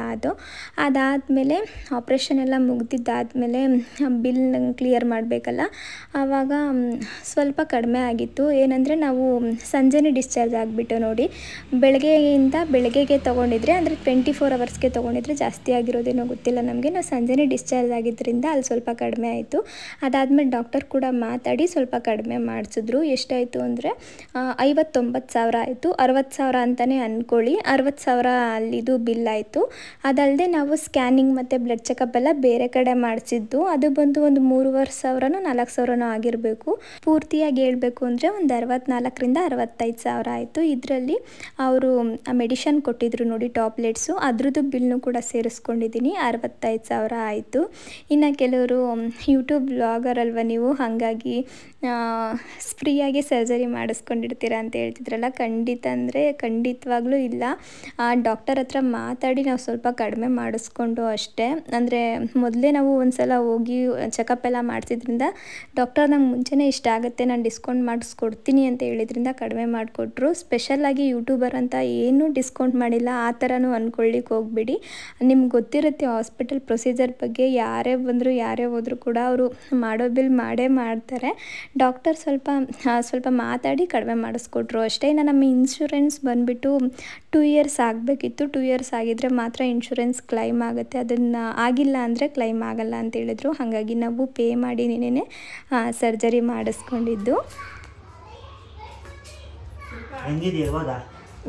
ಅದಾದಮೇಲೆ ಆಪ್ರೇಷನ್ ಎಲ್ಲ ಮುಗ್ದಿದ್ದಾದಮೇಲೆ ಬಿಲ್ ಕ್ಲಿಯರ್ ಮಾಡಬೇಕಲ್ಲ, ಆವಾಗ ಸ್ವಲ್ಪ ಕಡಿಮೆ ಆಗಿತ್ತು. ಏನಂದರೆ ನಾವು ಸಂಜೆನೇ ಡಿಸ್ಚಾರ್ಜ್ ಆಗಿಬಿಟ್ಟು ನೋಡಿ, ಬೆಳಗ್ಗೆಗೆ ತೊಗೊಂಡಿದ್ರೆ ಅಂದರೆ 24 ಅವರ್ಸ್ಗೆ ತೊಗೊಂಡಿದ್ರೆ ಜಾಸ್ತಿ ಆಗಿರೋದೇನೋ ಗೊತ್ತಿಲ್ಲ ನಮಗೆ. ನಾವು ಸಂಜೆನೇ ಡಿಸ್ಚಾರ್ಜ್ ಆಗಿದ್ದರಿಂದ ಅಲ್ಲಿ ಸ್ವಲ್ಪ ಕಡಿಮೆ ಆಯಿತು. ಅದಾದಮೇಲೆ ಡಾಕ್ಟರ್ ಕೂಡ ಮಾತಾಡಿ ಸ್ವಲ್ಪ ಕಡಿಮೆ ಮಾಡಿಸಿದ್ರು. ಎಷ್ಟಾಯಿತು ಅಂದರೆ 59,000 ಆಯಿತು. 60,000 ಸಾವಿರ ಅಂತಲೇ ಅಂದ್ಕೊಳ್ಳಿ. 60,000 ಅಲ್ಲಿದು ಬಿಲ್ ಆಯಿತು. ಅದಲ್ಲದೆ ನಾವು ಸ್ಕ್ಯಾನಿಂಗ್ ಮತ್ತು ಬ್ಲಡ್ ಚೆಕಪ್ ಎಲ್ಲ ಬೇರೆ ಕಡೆ ಮಾಡಿಸಿದ್ದು, ಅದು ಬಂದು ಒಂದು 3,500 4,000 ಆಗಿರಬೇಕು. ಪೂರ್ತಿಯಾಗಿ ಹೇಳಬೇಕು ಅಂದರೆ ಒಂದು 64,000 65,000 ಆಯಿತು. ಇದರಲ್ಲಿ ಅವರು ಮೆಡಿಷನ್ ಕೊಟ್ಟಿದ್ರು ನೋಡಿ ಟಾಬ್ಲೆಟ್ಸು, ಅದ್ರದ್ದು ಬಿಲ್ನು ಕೂಡ ಸೇರಿಸ್ಕೊಂಡಿದ್ದೀನಿ, 65,000 ಆಯಿತು. ಇನ್ನು ಕೆಲವರು ಯೂಟ್ಯೂಬ್ ಬ್ಲಾಗರ್ ಅಲ್ವ ನೀವು, ಹಾಗಾಗಿ ಫ್ರೀಯಾಗಿ ಸರ್ಜರಿ ಮಾಡಿಸ್ಕೊಂಡಿರ್ತೀರ ಅಂತ ಹೇಳ್ತಿದ್ರಲ್ಲ. ಖಂಡಿತ ಅಂದರೆ ಖಂಡಿತವಾಗ್ಲೂ ಇಲ್ಲ. ಡಾಕ್ಟರ್ ಹತ್ರ ಮಾತಾಡಿ ನಾವು ಸ್ವಲ್ಪ ಕಡಿಮೆ ಮಾಡಿಸ್ಕೊಂಡು ಅಷ್ಟೇ. ಅಂದರೆ ಮೊದಲೇ ನಾವು ಒಂದು ಸಲ ಹೋಗಿ ಚೆಕಪ್ ಎಲ್ಲ ಮಾಡಿಸಿದ್ರಿಂದ ಡಾಕ್ಟರ್ ನಂಗೆ ಮುಂಚೆನೇ ಇಷ್ಟ ಆಗುತ್ತೆ, ನಾನು ಡಿಸ್ಕೌಂಟ್ ಮಾಡಿಸ್ಕೊಡ್ತೀನಿ ಅಂತ ಹೇಳಿದ್ರಿಂದ ಕಡಿಮೆ ಮಾಡಿಕೊಟ್ರು. ಸ್ಪೆಷಲಾಗಿ ಯೂಟ್ಯೂಬರ್ ಅಂತ ಏನೂ ಡಿಸ್ಕೌಂಟ್ ಮಾಡಿಲ್ಲ, ಆ ಥರನೂ ಅಂದ್ಕೊಳ್ಳಿಕ್ಕೆ ಹೋಗ್ಬಿಡಿ. ನಿಮ್ಗೆ ಗೊತ್ತಿರುತ್ತೆ ಹಾಸ್ಪಿಟಲ್ ಪ್ರೊಸೀಜರ್ ಬಗ್ಗೆ, ಯಾರೇ ಬಂದರೂ ಯಾರೇ ಹೋದರೂ ಕೂಡ ಅವರು ಮಾಡೋ ಬಿಲ್ ಮಾಡೇ ಮಾಡ್ತಾರೆ. ಡಾಕ್ಟರ್ ಸ್ವಲ್ಪ ಮಾತಾಡಿ ಕಡಿಮೆ ಮಾಡಿಸ್ಕೊಟ್ರು ಅಷ್ಟೇ. ಇನ್ನು ನಮ್ಮ ಇನ್ಶೂರೆನ್ಸ್ ಬಂದುಬಿಟ್ಟು 2 ಇಯರ್ಸ್ ಆಗಬೇಕಿತ್ತು. 2 ಇಯರ್ಸ್ ಆಗಿದ್ದರೆ ಮಾತ್ರ ಇನ್ಶೂರೆನ್ಸ್ ಕ್ಲೈಮ್ ಆಗುತ್ತೆ, ಅದನ್ನು ಆಗಿಲ್ಲ ಅಂದರೆ ಕ್ಲೈಮ್ ಆಗಲ್ಲ ಅಂತ ಹೇಳಿದ್ರು. ಹಾಗಾಗಿ ನಾವು ಪೇ ಮಾಡಿ ನಿನ್ನೆ ಸರ್ಜರಿ ಮಾಡಿಸ್ಕೊಂಡಿದ್ದು.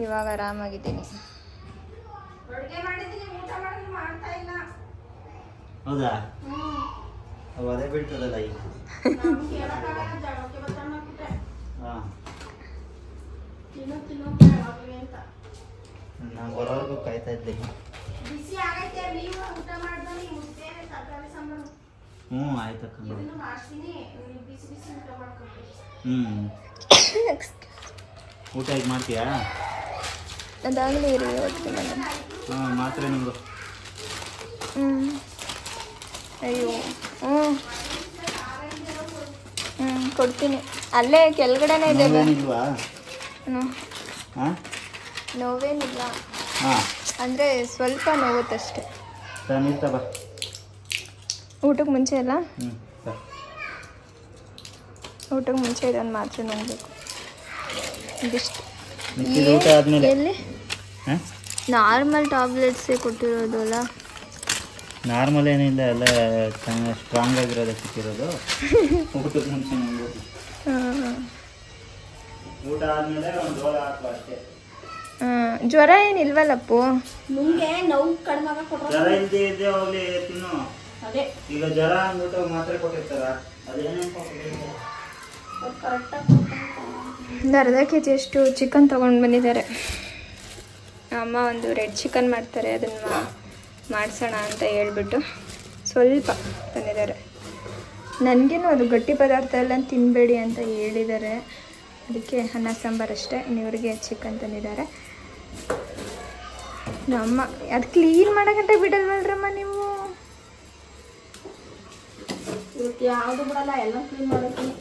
ಇವಾಗ ಆರಾಮಾಗಿದ್ದೀನಿ. ಹೌದಾ? ಅದೇ ಬೀಳ್ತದಲ್ಲ ಈಗ. ನಾನು ಬರೋವರೆಗೂ ಕಾಯ್ತಾ ಇದ್ದೆ. ಆಯ್ತಕ್ಕ. ಊಟ ಈಗ ಮಾಡ್ತೀಯಾ? ಅದಾಗಲೇ ಇರಿ. ಮಾತ್ರೆ ನಿಮ್ದು. ಅಯ್ಯೋ ಕೊಡ್ತೀನಿ, ಅಲ್ಲೇ ಕೆಳಗಡೆನೇ ಇದೆ. ನೋವೇನಿಲ್ಲ, ಅಂದರೆ ಸ್ವಲ್ಪ ನೋವುತ್ತಷ್ಟೆ. ಊಟಕ್ಕೆ ಮುಂಚೆ ಅಲ್ಲ, ಊಟಕ್ಕೆ ಮುಂಚೆ ಇದೊಂದು ಮಾತ್ರೆ ನುಂಗಬೇಕು. ಇದಿಷ್ಟು ಎಲ್ಲಿ ನಾರ್ಮಲ್ ಟ್ಯಾಬ್ಲೆಟ್ಸೇ ಕೊಟ್ಟಿರೋದು ಅಲ್ಲ. ನಾರ್ಮಲ್ ಏನಿಲ್ಲ, ಎಲ್ಲ ಚೆನ್ನಾಗಿ ಸ್ಟ್ರಾಂಗ್ ಆಗಿರೋದೇ ಸಿಕ್ಕಿರೋದು. ಊಟಕ್ಕೆ ಮುಂಚೆ ಊಟ ಆದಮೇಲೆ ಒಂದು ರೋಲ ಹಾಕುವ ಅಷ್ಟೇ. ಜ್ವರ ಏನಿಲ್ವಲ್ಲಪ್ಪು? ನಿಮಗೆ ನೋವು ಕಡಿಮೆ ಜ್ವರ ಇಲ್ಲದೆ ಇದ್ದೆ ಹೋಗ್ಲಿ ತಿನ್ನು. ಅದೇ ಈಗ ಜ್ವರ ಅಂದ್ಬಿಟ್ಟು ಮಾತ್ರೆ ಕೊಟ್ಟಿರ್ತಾರ, ಅದೇನೇನು ಒಂದು ಅರ್ಧ kg ಅಷ್ಟು ಚಿಕನ್ ತೊಗೊಂಡು ಬಂದಿದ್ದಾರೆ. ಅಮ್ಮ ಒಂದು ರೆಡ್ ಚಿಕನ್ ಮಾಡ್ತಾರೆ, ಅದನ್ನು ಮಾಡಿಸೋಣ ಅಂತ ಹೇಳ್ಬಿಟ್ಟು ಸ್ವಲ್ಪ ತಂದಿದ್ದಾರೆ. ನನಗೇನು ಅದು ಗಟ್ಟಿ ಪದಾರ್ಥ ಎಲ್ಲ ತಿನ್ನಬೇಡಿ ಅಂತ ಹೇಳಿದ್ದಾರೆ, ಅದಕ್ಕೆ ಅನ್ನ ಸಾಂಬಾರು ಅಷ್ಟೇ. ಇನ್ನಿವರಿಗೆ ಚಿಕನ್ ತಂದಿದ್ದಾರೆ. ನಮ್ಮ ಅದು ಕ್ಲೀನ್ ಮಾಡೋಗಂಟೆ ಬಿಡಲ್ವಲ್ರಮ್ಮ ನೀವು? ಯಾವುದು ಬಿಡಲ್ಲ, ಎಲ್ಲ ಕ್ಲೀನ್ ಮಾಡ್ತೀನಿ.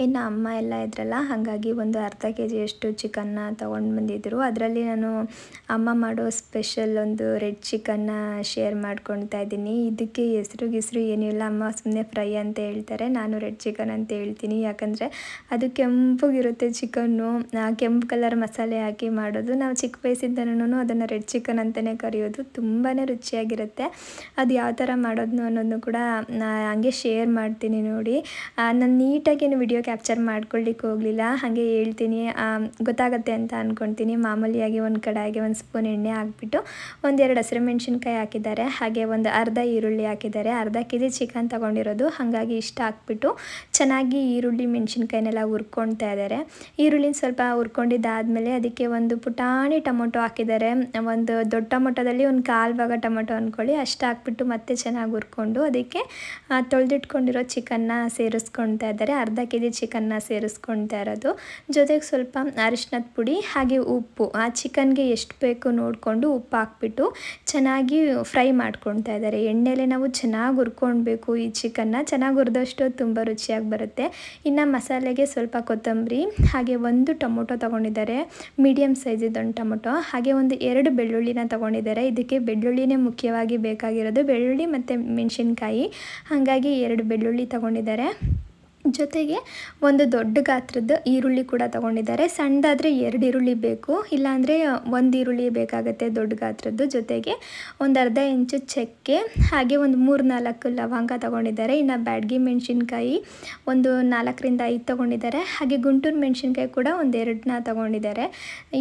ಇನ್ನು ಅಮ್ಮ ಎಲ್ಲ ಇದ್ರಲ್ಲ, ಹಾಗಾಗಿ ಒಂದು ಅರ್ಧ kg ಅಷ್ಟು ಚಿಕನ್ನ ತೊಗೊಂಡು ಬಂದಿದ್ದರು. ಅದರಲ್ಲಿ ನಾನು ಅಮ್ಮ ಮಾಡೋ ಸ್ಪೆಷಲ್ ಒಂದು ರೆಡ್ ಚಿಕನ್ನ ಶೇರ್ ಮಾಡ್ಕೊಳ್ತಾ ಇದ್ದೀನಿ. ಇದಕ್ಕೆ ಹೆಸರು ಏನಿಲ್ಲ, ಅಮ್ಮ ಸುಮ್ಮನೆ ಫ್ರೈ ಅಂತ ಹೇಳ್ತಾರೆ, ನಾನು ರೆಡ್ ಚಿಕನ್ ಅಂತ ಹೇಳ್ತೀನಿ. ಯಾಕಂದರೆ ಅದು ಕೆಂಪಗಿರುತ್ತೆ ಚಿಕನ್ನು, ಕೆಂಪು ಕಲರ್ ಮಸಾಲೆ ಹಾಕಿ ಮಾಡೋದು. ನಾವು ಚಿಕ್ಕ ವಯಸ್ಸಿದ್ದನೂ ಅದನ್ನು ರೆಡ್ ಚಿಕನ್ ಅಂತಲೇ ಕರೆಯೋದು. ತುಂಬಾ ರುಚಿಯಾಗಿರುತ್ತೆ. ಅದು ಯಾವ ಥರ ಮಾಡೋದು ಅನ್ನೋದನ್ನು ಕೂಡ ಹಂಗೆ ಶೇರ್ ಮಾಡ್ತೀನಿ ನೋಡಿ. ನಾನು ನೀಟಾಗಿ ವಿಡಿಯೋ ಕ್ಯಾಪ್ಚರ್ ಮಾಡ್ಕೊಳ್ಳಿಕ್ಕೆ ಹೋಗಲಿಲ್ಲ, ಹಾಗೆ ಹೇಳ್ತೀನಿ, ಗೊತ್ತಾಗುತ್ತೆ ಅಂತ ಅಂದ್ಕೊಳ್ತೀನಿ. ಮಾಮೂಲಿಯಾಗಿ ಒಂದು ಕಡಾಯಿಗೆ 1 ಸ್ಪೂನ್ ಎಣ್ಣೆ ಹಾಕ್ಬಿಟ್ಟು 1-2 ಹಸಿರುಮೆಣ್ಸಿನ್ಕಾಯಿ ಹಾಕಿದ್ದಾರೆ, ಹಾಗೆ ಒಂದು ಅರ್ಧ ಈರುಳ್ಳಿ ಹಾಕಿದ್ದಾರೆ. ಅರ್ಧ kg ಚಿಕನ್ ತೊಗೊಂಡಿರೋದು, ಹಾಗಾಗಿ ಇಷ್ಟ ಹಾಕ್ಬಿಟ್ಟು ಚೆನ್ನಾಗಿ ಈರುಳ್ಳಿ ಮೆಣಸಿನ್ಕಾಯಿನೆಲ್ಲ ಹುರ್ಕೊಳ್ತಾ ಇದ್ದಾರೆ. ಈರುಳ್ಳಿನ ಸ್ವಲ್ಪ ಹುರ್ಕೊಂಡಿದ್ದಾದಮೇಲೆ ಅದಕ್ಕೆ ಒಂದು ಪುಟಾಣಿ ಟೊಮೊಟೊ ಹಾಕಿದ್ದಾರೆ. ಒಂದು ದೊಡ್ಡ ಟೊಮೊಟೊದಲ್ಲಿ ಒಂದು 1/4 ಭಾಗ ಟೊಮೊಟೊ ಅಂದ್ಕೊಳ್ಳಿ, ಅಷ್ಟು ಹಾಕ್ಬಿಟ್ಟು ಮತ್ತೆ ಚೆನ್ನಾಗಿ ಹುರ್ಕೊಂಡು ಅದಕ್ಕೆ ತೊಳೆದಿಟ್ಕೊಂಡಿರೋ ಚಿಕನ್ನ ಸೇರಿಸ್ಕೊಳ್ತಾ ಇದ್ದಾರೆ. ಅರ್ಧ kg ಚಿಕನ್ನ ಸೇರಿಸ್ಕೊಳ್ತಾ ಇರೋದು. ಜೊತೆಗೆ ಸ್ವಲ್ಪ ಅರಿಶಿನದ ಪುಡಿ ಹಾಗೆ ಉಪ್ಪು, ಆ ಚಿಕನ್ಗೆ ಎಷ್ಟು ಬೇಕು ನೋಡಿಕೊಂಡು ಉಪ್ಪು ಹಾಕ್ಬಿಟ್ಟು ಚೆನ್ನಾಗಿ ಫ್ರೈ ಮಾಡ್ಕೊಳ್ತಾ ಇದ್ದಾರೆ. ಎಣ್ಣೆಲೆ ನಾವು ಚೆನ್ನಾಗಿ ಹುರ್ಕೊಳ್ಬೇಕು ಈ ಚಿಕನ್ನ, ಚೆನ್ನಾಗಿ ಹುರಿದಷ್ಟು ತುಂಬ ರುಚಿಯಾಗಿ ಬರುತ್ತೆ. ಇನ್ನು ಮಸಾಲೆಗೆ ಸ್ವಲ್ಪ ಕೊತ್ತಂಬರಿ, ಹಾಗೆ 1 ಟೊಮೊಟೊ ತೊಗೊಂಡಿದ್ದಾರೆ, ಮೀಡಿಯಮ್ ಸೈಜಿದ್ದೊಂದು ಟೊಮೊಟೊ, ಹಾಗೆ ಒಂದು 2 ಬೆಳ್ಳುಳ್ಳಿನ ತೊಗೊಂಡಿದ್ದಾರೆ. ಇದಕ್ಕೆ ಬೆಳ್ಳುಳ್ಳಿನೇ ಮುಖ್ಯವಾಗಿ ಬೇಕಾಗಿರೋದು, ಬೆಳ್ಳುಳ್ಳಿ ಮತ್ತು ಮೆಣಸಿನ್ಕಾಯಿ, ಹಾಗಾಗಿ 2 ಬೆಳ್ಳುಳ್ಳಿ ತೊಗೊಂಡಿದ್ದಾರೆ. ಜೊತೆಗೆ ಒಂದು ದೊಡ್ಡ ಗಾತ್ರದ ಈರುಳ್ಳಿ ಕೂಡ ತೊಗೊಂಡಿದ್ದಾರೆ. ಸಣ್ಣದಾದರೆ 2 ಈರುಳ್ಳಿ ಬೇಕು, ಇಲ್ಲಾಂದರೆ 1 ಈರುಳ್ಳಿ ಬೇಕಾಗುತ್ತೆ ದೊಡ್ಡ ಗಾತ್ರದ್ದು. ಜೊತೆಗೆ ಒಂದು ಅರ್ಧ ಇಂಚು ಚಕ್ಕೆ, ಹಾಗೆ ಒಂದು 3-4 ಲವಂಗ ತೊಗೊಂಡಿದ್ದಾರೆ. ಇನ್ನು ಬ್ಯಾಡಗಿ ಮೆಣಸಿನ್ಕಾಯಿ ಒಂದು 4ರಿಂದ 5 ತೊಗೊಂಡಿದ್ದಾರೆ. ಹಾಗೆ ಗುಂಟೂರು ಮೆಣಸಿನ್ಕಾಯಿ ಕೂಡ ಒಂದು 2ನ ತೊಗೊಂಡಿದ್ದಾರೆ.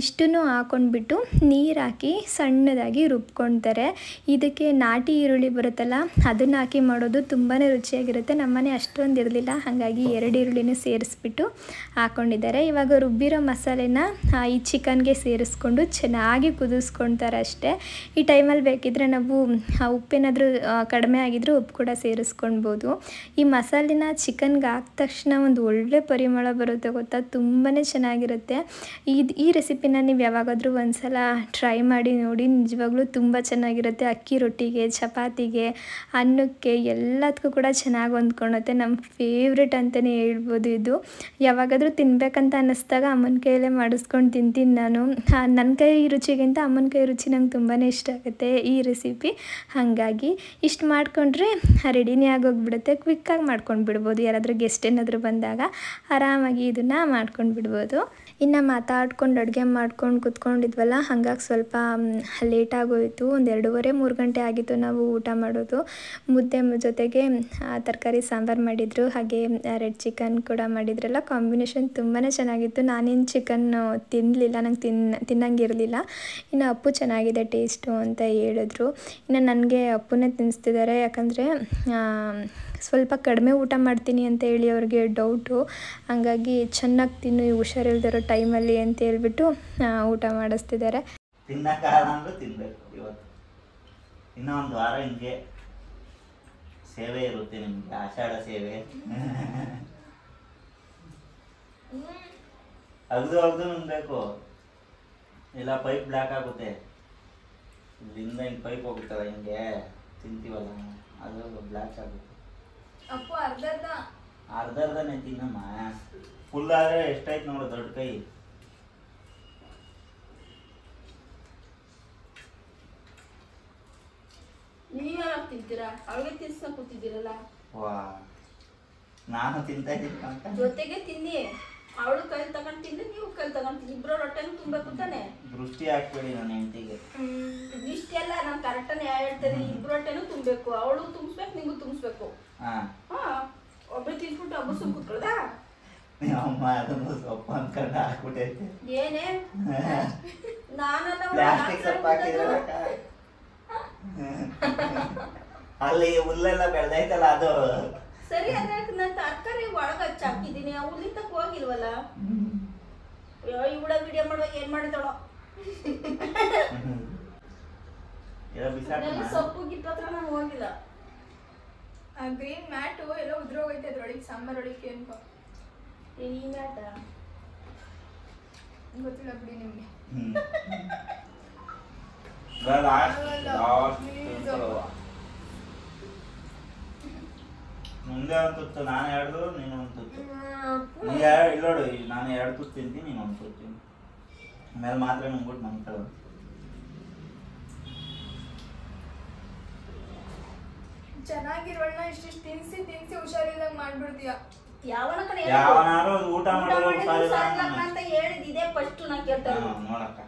ಇಷ್ಟನ್ನು ಹಾಕ್ಕೊಂಡ್ಬಿಟ್ಟು ನೀರು ಹಾಕಿ ಸಣ್ಣದಾಗಿ ರುಬ್ಕೊಳ್ತಾರೆ. ಇದಕ್ಕೆ ನಾಟಿ ಈರುಳ್ಳಿ ಬರುತ್ತಲ್ಲ, ಅದನ್ನು ಹಾಕಿ ಮಾಡೋದು ತುಂಬಾ ರುಚಿಯಾಗಿರುತ್ತೆ. ನಮ್ಮನೆ ಅಷ್ಟೊಂದು ಇರಲಿಲ್ಲ, ಹಾಗಾಗಿ 2 ಈರುಳ್ಳಿನೂ ಸೇರಿಸ್ಬಿಟ್ಟು ಹಾಕ್ಕೊಂಡಿದ್ದಾರೆ. ಇವಾಗ ರುಬ್ಬಿರೋ ಮಸಾಲೆನ ಈ ಚಿಕನ್ಗೆ ಸೇರಿಸ್ಕೊಂಡು ಚೆನ್ನಾಗಿ ಕುದಿಸ್ಕೊಳ್ತಾರೆ ಅಷ್ಟೇ. ಈ ಟೈಮಲ್ಲಿ ಬೇಕಿದ್ರೆ ನಾವು ಉಪ್ಪೇನಾದರೂ ಕಡಿಮೆ ಆಗಿದ್ರೂ ಉಪ್ಪು ಕೂಡ ಸೇರಿಸ್ಕೊಳ್ಬೋದು. ಈ ಮಸಾಲೆನ ಚಿಕನ್ಗೆ ಹಾಕಿದ ತಕ್ಷಣ ಒಂದು ಒಳ್ಳೆ ಪರಿಮಳ ಬರುತ್ತೆ ಗೊತ್ತಾ, ತುಂಬಾ ಚೆನ್ನಾಗಿರುತ್ತೆ. ಈ ರೆಸಿಪಿನ ನೀವು ಯಾವಾಗಾದರೂ ಒಂದ್ಸಲ ಟ್ರೈ ಮಾಡಿ ನೋಡಿ, ನಿಜವಾಗ್ಲೂ ತುಂಬ ಚೆನ್ನಾಗಿರುತ್ತೆ. ಅಕ್ಕಿ ರೊಟ್ಟಿಗೆ, ಚಪಾತಿಗೆ, ಅನ್ನಕ್ಕೆ ಎಲ್ಲದಕ್ಕೂ ಕೂಡ ಚೆನ್ನಾಗಿ ಹೊಂದ್ಕೊಳುತ್ತೆ. ನಮ್ಮ ಫೇವ್ರೆಟ್ ಅಂತಲೇ ಹೇಳ್ಬೋದು. ಇದು ಯಾವಾಗಾದರೂ ತಿನ್ನಬೇಕಂತ ಅನ್ನಿಸ್ದಾಗ ಅಮ್ಮನ ಕೈಯಲ್ಲೇ ಮಾಡಿಸ್ಕೊಂಡು ತಿಂತೀನಿ ನಾನು. ನನ್ನ ಕೈ ರುಚಿಗಿಂತ ಅಮ್ಮನ ಕೈ ರುಚಿ ನಂಗೆ ತುಂಬಾ ಇಷ್ಟ ಆಗುತ್ತೆ ಈ ರೆಸಿಪಿ. ಹಾಗಾಗಿ ಇಷ್ಟು ಮಾಡಿಕೊಂಡ್ರೆ ರೆಡಿನೇ ಆಗೋಗ್ಬಿಡುತ್ತೆ. ಕ್ವಿಕ್ಕಾಗಿ ಮಾಡ್ಕೊಂಡು ಬಿಡ್ಬೋದು. ಯಾರಾದರೂ ಗೆಸ್ಟ್ ಏನಾದರೂ ಬಂದಾಗ ಆರಾಮಾಗಿ ಇದನ್ನು ಮಾಡ್ಕೊಂಡು ಬಿಡ್ಬೋದು. ಇನ್ನು ಮಾತಾಡ್ಕೊಂಡು ಅಡುಗೆ ಮಾಡ್ಕೊಂಡು ಕೂತ್ಕೊಂಡಿದ್ವಲ್ಲ, ಹಾಗಾಗಿ ಸ್ವಲ್ಪ ಲೇಟಾಗೋಯಿತು. ಒಂದು 2:30-3 ಗಂಟೆ ಆಗಿತ್ತು ನಾವು ಊಟ ಮಾಡೋದು. ಮುದ್ದೆ ಜೊತೆಗೆ ತರಕಾರಿ ಸಾಂಬಾರು ಮಾಡಿದರು, ಹಾಗೆ ರೆಡ್ ಚಿಕನ್ ಕೂಡ ಮಾಡಿದ್ರಲ್ಲ. ಕಾಂಬಿನೇಷನ್ ತುಂಬಾ ಚೆನ್ನಾಗಿತ್ತು. ನಾನೇನು ಚಿಕನ್ ತಿನ್ನಲಿಲ್ಲ, ನಂಗೆ ತಿನ್ನಂಗಿರಲಿಲ್ಲ. ಇನ್ನು ಅಪ್ಪು ಚೆನ್ನಾಗಿದೆ ಟೇಸ್ಟು ಅಂತ ಹೇಳಿದ್ರು. ಇನ್ನು ನನಗೆ ಅಪ್ಪುನೇ ತಿನ್ನಿಸ್ತಿದ್ದಾರೆ, ಯಾಕಂದರೆ ಸ್ವಲ್ಪ ಕಡಿಮೆ ಊಟ ಮಾಡ್ತೀನಿ ಅಂತ ಹೇಳಿ ಅವ್ರಿಗೆ ಡೌಟು. ಹಾಗಾಗಿ ಚೆನ್ನಾಗಿ ತಿನ್ನು ಈ ಹುಷಾರಿಲ್ದಿರೋ ಟೈಮಲ್ಲಿ ಅಂತ ಹೇಳ್ಬಿಟ್ಟು ಊಟ ಮಾಡಿಸ್ತಿದ್ದಾರೆ. ತಿನ್ನಕ್ಕಾಗಂದ್ರೂ ತಿನ್ನಬೇಕು. ಇವತ್ತು ಇನ್ನೂ ಒಂದು ವಾರ ಹಿಂಗೆ ಸೇವೆ ಇರುತ್ತೆ ನಿಮಗೆ, ಆಷಾಢ ಸೇವೆ. ಅಗ್ದು ನುಂಗಬೇಕು, ಇಲ್ಲ ಪೈಪ್ ಬ್ಲ್ಯಾಕ್ ಆಗುತ್ತೆ. ಇಲ್ಲಿಂದ ಹಿಂಗೆ ಪೈಪ್ ಹೋಗುತ್ತಲ್ಲ, ಹಿಂಗೆ ತಿಂತೀವಲ್ಲ, ಅದು ಬ್ಲ್ಯಾಕ್ ಆಗುತ್ತೆ. ಅಪ್ಪು ಅರ್ಧನೇ ತಿನ್ನಮ್ಮ. ಫುಲ್ ಆದರೆ ಎಷ್ಟಾಯ್ತು ನೋಡು, ದೊಡ್ಡ ಕೈ. ನೀವ್ಯಾವಾಗ ತಿಂತೀರಾ? ಅವಳಿಗೆ ತಿನ್ಸ್ನ ಕೂತಿದ್ದೀರಲ್ಲ. ವಾ, ನಾನು ತಿಂತಾ ಇದ್ದೀನಿ ಅಂತ ಜೊತೆಗೆ ತಿನ್ನಿ. ಅವಳು ಕೈ ತಗೊಂಡು ತಿಂದ್ರೆ ನೀವು ಕೈ ತಗೊಂಡು ತಿನ್ನಿ. ಇಬ್ಬರು ಹೊಟ್ಟೆನೂ ತುಂಬಬೇಕು ತಾನೆ. ದೃಷ್ಟಿ ಹಾಕ್ಬೇಡಿ ನನ್ನ ಹೆಂಡತಿಗೆ. ಇಷ್ಟೆಲ್ಲ ನಾನು ಕರೆಕ್ಟಾಗಿ ಹೇಳ್ತೇನೆ. ಇಬ್ಬರು ಹೊಟ್ಟೆನೂ ತುಂಬಬೇಕು. ಅವಳು ತುಂಬಿಸ್ಬೇಕು, ನಿಂಗೂ ತುಂಬಿಸ್ಬೇಕು. ಹಾ, ಒಬ್ಬರು ತಿನ್ಬಿಟ್ಟು ಒಬ್ಬರು ಸುಮ್ ಕೂತ್ಕೊಳ್ಳೋದಾ? ಅಮ್ಮ ಅದನ್ನು ಸೊಪ್ಪು ಅನ್ಕೊಂಡು ಹಾಕ್ಬಿಟ್ಟೈತೆ. ಏನೇ ನಾನಲ್ಲ, ಪ್ಲಾಸ್ಟಿಕ್ ಸೊಪ್ಪು ಹಾಕಿದ್ರೆ ಅಲ್ಲಿ ಹುಲ್ಲೆಲ್ಲ ಬೆಳೆದೈತಲ್ಲ ಅದು ಸರಿ. ಅದ್ರ ನಾನು ತರಕಾರಿ ಒಳಗ ಹಚ್ಚಿ ಹಾಕಿದ್ದೀನಿ, ಹುಲ್ಲಿ ತಕ್ಕ ಹೋಗಿಲ್ವಲ್ಲ. ಇವಳ ವಿಡಿಯೋ ಮಾಡುವಾಗ ಏನ್ ಮಾಡಿದಳೋ. ಸೊಪ್ಪು ಗಿಟ್ಟತ್ರ ನಾನು ಹೋಗಿಲ್ಲ. ಗ್ರೀನ್ ಮ್ಯಾಟು ಎಲ್ಲ ಉದ್ರೋಗೈತೆ ಅದ್ರೊಳಗೆ, ಸಾಂಬಾರೊಳಗೆ ಅನ್ಕೋ. ಈ ಮ್ಯಾಟ ಗೊತ್ತಿಲ್ಲ ಬಿಡಿ ನಿಮಗೆ. ಮುಂದೆ ಒಂದು ತುತ್ತು ನಾನು 2, ನೀನು ಒಂದು ತುತ್ತು. ಇಲ್ಲ ನೋಡು, ನಾನು 2 ತುತ್ತು ತಿಂತೀನಿ, ನೀನು 1 ತುತ್ತು ತಿಂತೀನಿ. ಆಮೇಲೆ ಮಾತ್ರ ನುಂಗ್ಬಿಟ್ಟು ಮನ್ಕೊಳ್ಳೋದು. ಚೆನ್ನಾಗಿರೋಳ್ನ ಇಷ್ಟಿಷ್ಟು ತಿನ್ಸಿ ಹುಷಾರಿಲ್ದಂಗೆ ಮಾಡ್ಬಿಡ್ತೀಯ. ಯಾವನಾರು ಊಟ ಮಾಡೋದು ಅಂತ ಹೇಳಿದ್ ಇದೇ ಫಸ್ಟ್ ನಾ ಕೇಳ್ತಾ ನೋಡಕ್ಕ.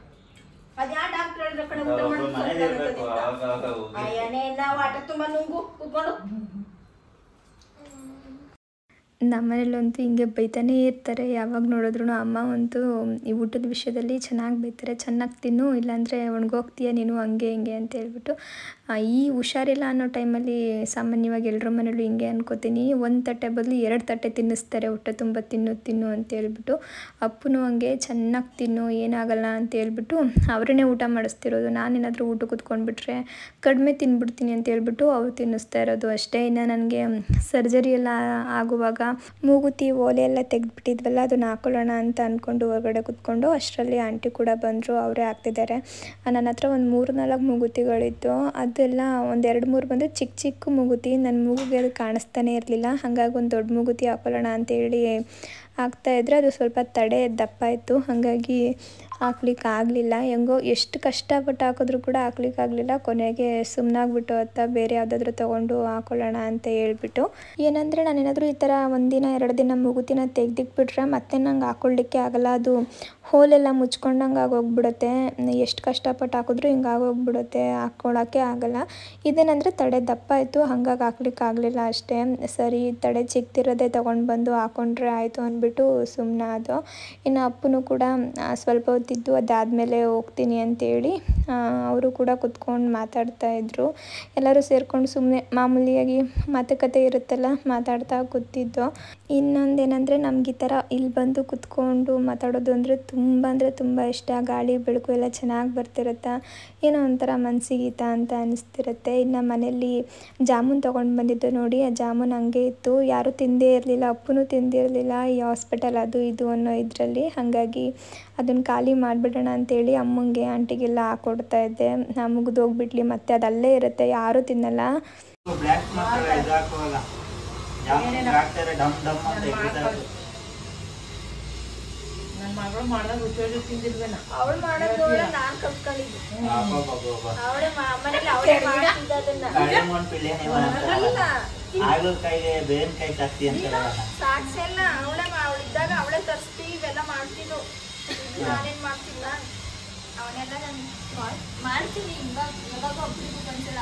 ಅದ್ಯಾ ಡಾಕ್ಟರ್ ಹೇಳಿದ್ರ ಕಡೆ ಊಟ ಮಾಡಿ ನಾವು ಆಟ ತುಂಬಾ ನುಂಗು ಕೂತ್ಕೊಂಡು. ನಮ್ಮನೇಲಂತೂ ಹಿಂಗೆ ಬೈತಾನೇ ಇರ್ತಾರೆ. ಯಾವಾಗ ನೋಡಿದ್ರು ಅಮ್ಮ ಅಂತೂ ಈ ಊಟದ ವಿಷಯದಲ್ಲಿ ಚೆನ್ನಾಗಿ ಬೈತಾರೆ. ಚೆನ್ನಾಗಿ ತಿನ್ನು, ಇಲ್ಲಾಂದರೆ ಒಣಗೋಗ್ತೀಯ ನೀನು, ಹಂಗೆ ಹಿಂಗೆ ಅಂತ ಹೇಳ್ಬಿಟ್ಟು. ಈ ಹುಷಾರಿಲ್ಲ ಅನ್ನೋ ಟೈಮಲ್ಲಿ ಸಾಮಾನ್ಯವಾಗಿ ಎಲ್ಲರ ಮನೇಲೂ ಹಿಂಗೆ ಅನ್ಕೋತೀನಿ. 1 ತಟ್ಟೆ ಬದಲು 2 ತಟ್ಟೆ ತಿನ್ನಿಸ್ತಾರೆ, ಹೊಟ್ಟೆ ತುಂಬ ತಿನ್ನು ಅಂತ ಹೇಳ್ಬಿಟ್ಟು. ಅಪ್ಪನೂ ಹಂಗೆ ಚೆನ್ನಾಗಿ ತಿನ್ನು, ಏನಾಗಲ್ಲ ಅಂತ ಹೇಳ್ಬಿಟ್ಟು ಅವರನ್ನೇ ಊಟ ಮಾಡಿಸ್ತಿರೋದು. ನಾನೇನಾದರೂ ಊಟ ಕೂತ್ಕೊಂಡ್ಬಿಟ್ರೆ ಕಡಿಮೆ ತಿನ್ಬಿಡ್ತೀನಿ ಅಂತ ಹೇಳ್ಬಿಟ್ಟು ಅವ್ರು ತಿನ್ನಿಸ್ತಾ ಇರೋದು ಅಷ್ಟೇ. ಇನ್ನು ನನಗೆ ಸರ್ಜರಿ ಎಲ್ಲ ಆಗುವಾಗ ಮೂಗುತಿ ಓಲೆ ಎಲ್ಲ ತೆಗೆದ್ಬಿಟ್ಟಿದ್ವಲ್ಲ, ಅದನ್ನು ಹಾಕೊಳ್ಳೋಣ ಅಂತ ಅಂದ್ಕೊಂಡು ಹೊರಗಡೆ ಕೂತ್ಕೊಂಡು ಅಷ್ಟರಲ್ಲಿ ಆಂಟಿ ಕೂಡ ಬಂದರು, ಅವರೇ ಹಾಕ್ತಿದ್ದಾರೆ. ನನ್ನ ಹತ್ರ ಒಂದು 3-4 ಮೂಗುತಿಗಳಿತ್ತು. ಅದೆಲ್ಲ ಒಂದು 2-3 ಬಂದು ಚಿಕ್ಕ ಚಿಕ್ಕ ಮೂಗುತಿ. ನನ್ನ ಮೂಗಿಗೆ ಅದು ಕಾಣಿಸ್ತಾನೆ ಇರಲಿಲ್ಲ. ಹಾಗಾಗಿ ಒಂದು ದೊಡ್ಡ ಮೂಗುತಿ ಹಾಕೊಳ್ಳೋಣ ಅಂತೇಳಿ ಹಾಕ್ತಾಯಿದ್ರೆ ಅದು ಸ್ವಲ್ಪ ತಡೆ ದಪ್ಪ ಇತ್ತು. ಹಾಗಾಗಿ ಹಾಕ್ಲಿಕ್ಕೆ ಆಗಲಿಲ್ಲ. ಹೆಂಗೋ ಎಷ್ಟು ಕಷ್ಟಪಟ್ಟು ಹಾಕಿದ್ರು ಕೂಡ ಹಾಕ್ಲಿಕ್ಕಾಗಲಿಲ್ಲ. ಕೊನೆಗೆ ಸುಮ್ಮನಾಗ್ಬಿಟ್ಟು ಬೇರೆ ಯಾವುದಾದ್ರೂ ತೊಗೊಂಡು ಹಾಕೊಳ್ಳೋಣ ಅಂತ ಹೇಳ್ಬಿಟ್ಟು. ಏನಂದರೆ ನಾನೇನಾದರೂ ಈ ಥರ ಒಂದಿನ 2 ದಿನ ಮೂಗುತಿನ ತೆಗ್ದಿಕ್ಬಿಟ್ರೆ ಮತ್ತೆ ನಂಗೆ ಹಾಕ್ಕೊಳ್ಳಿಕ್ಕೆ ಆಗಲ್ಲ. ಅದು ಹೋಲೆಲ್ಲ ಮುಚ್ಕೊಂಡಂಗೆ ಆಗೋಗ್ಬಿಡುತ್ತೆ. ಎಷ್ಟು ಕಷ್ಟಪಟ್ಟು ಹಾಕಿದ್ರು ಹಿಂಗೆ ಆಗೋಗ್ಬಿಡುತ್ತೆ, ಹಾಕ್ಕೊಳ್ಳೋಕ್ಕೆ ಆಗಲ್ಲ. ಇದೇನಂದರೆ ತಡೆ ದಪ್ಪ ಆಯಿತು, ಹಾಗಾಗಿ ಹಾಕ್ಲಿಕ್ಕೆ ಆಗಲಿಲ್ಲ ಅಷ್ಟೇ. ಸರಿ ತಡೆ ಚಿಕ್ಕದಿರೋದೇ ತೊಗೊಂಡು ಬಂದು ಹಾಕ್ಕೊಂಡ್ರೆ ಆಯಿತು ಅಂದ್ಬಿಟ್ಟು ಸುಮ್ಮನೆ ಅದು. ಇನ್ನು ಅಪ್ಪನೂ ಕೂಡ ಸ್ವಲ್ಪ ಹೊತ್ತಿದ್ದು ಅದಾದಮೇಲೆ ಹೋಗ್ತೀನಿ ಅಂತೇಳಿ ಅವರು ಕೂಡ ಕುತ್ಕೊಂಡು ಮಾತಾಡ್ತಾಯಿದ್ರು. ಎಲ್ಲರೂ ಸೇರ್ಕೊಂಡು ಸುಮ್ಮನೆ ಮಾಮೂಲಿಯಾಗಿ ಮಾತುಕತೆ ಇರುತ್ತಲ್ಲ, ಮಾತಾಡ್ತಾ ಕೂತಿದ್ದು. ಇನ್ನೊಂದೇನೆಂದರೆ ನಮ್ಗೆ ಈ ಥರ ಇಲ್ಲಿ ಬಂದು ಕುತ್ಕೊಂಡು ಮಾತಾಡೋದು ಅಂದರೆ ತುಂಬ ಇಷ್ಟ. ಗಾಳಿ ಬೆಳಕು ಎಲ್ಲ ಚೆನ್ನಾಗಿ ಬರ್ತಿರುತ್ತೆ, ಏನೋ ಒಂಥರ ಮನಸ್ಸಿಗೆ ಹಿತ ಅಂತ ಅನಿಸ್ತಿರುತ್ತೆ. ಇನ್ನು ಮನೆಯಲ್ಲಿ ಜಾಮೂನ್ ತೊಗೊಂಡು ಬಂದಿದ್ದು ನೋಡಿ, ಆ ಜಾಮೂನ್ ಹಂಗೆ ಇತ್ತು, ಯಾರೂ ತಿಂದೇ ಇರಲಿಲ್ಲ, ಅಪ್ಪನೂ ತಿಂದಿರಲಿಲ್ಲ. ಈ ಹಾಸ್ಪಿಟಲ್ ಅದು ಇದು ಅನ್ನೋ ಇದರಲ್ಲಿ, ಹಾಗಾಗಿ ಅದನ್ನು ಖಾಲಿ ಮಾಡಿಬಿಡೋಣ ಅಂತೇಳಿ ಅಮ್ಮಂಗೆ ಆಂಟಿಗೆಲ್ಲ ಹಾಕ್ಕೊಡ್ತಾ ಇದ್ದೆ. ಮುಗಿದೋಗ್ಬಿಟ್ಲಿ ಮತ್ತೆ ಅದು ಅಲ್ಲೇ ಇರುತ್ತೆ, ಯಾರೂ ತಿನ್ನಲ್ಲ. ಮಗಳು ಮಾಡ್ದಾಗ ಹುಚ್ಚೋಡಿ ತಿಂದಿಲ್ವೇನ ಅವಳು ಮಾಡೋದು ನಾನು ಕಲ್ತ್ಕೊಂಡಿದ್ದೆ. ಅವಳೇ ಮನೇಲಿ ಅವಳೇ ಮಾಡ್ತಿದ್ದ ಅದನ್ನ. ಸಾಕ್ಸೆಲ್ಲ ಅವಳಿದ್ದಾಗ ಅವಳೇ ತರಿಸ್ತಿ ಇವೆಲ್ಲ ಮಾಡ್ತಿದ್ದು. ನಾನೇನ್ ಮಾಡ್ತಿಲ್ಲ, ಅವನೆಲ್ಲ ನಾನು ಮಾಡ್ತೀನಿ. ಇವಾಗ ಒಬ್ರಿಗೂ ಒಂದ್ಸಲ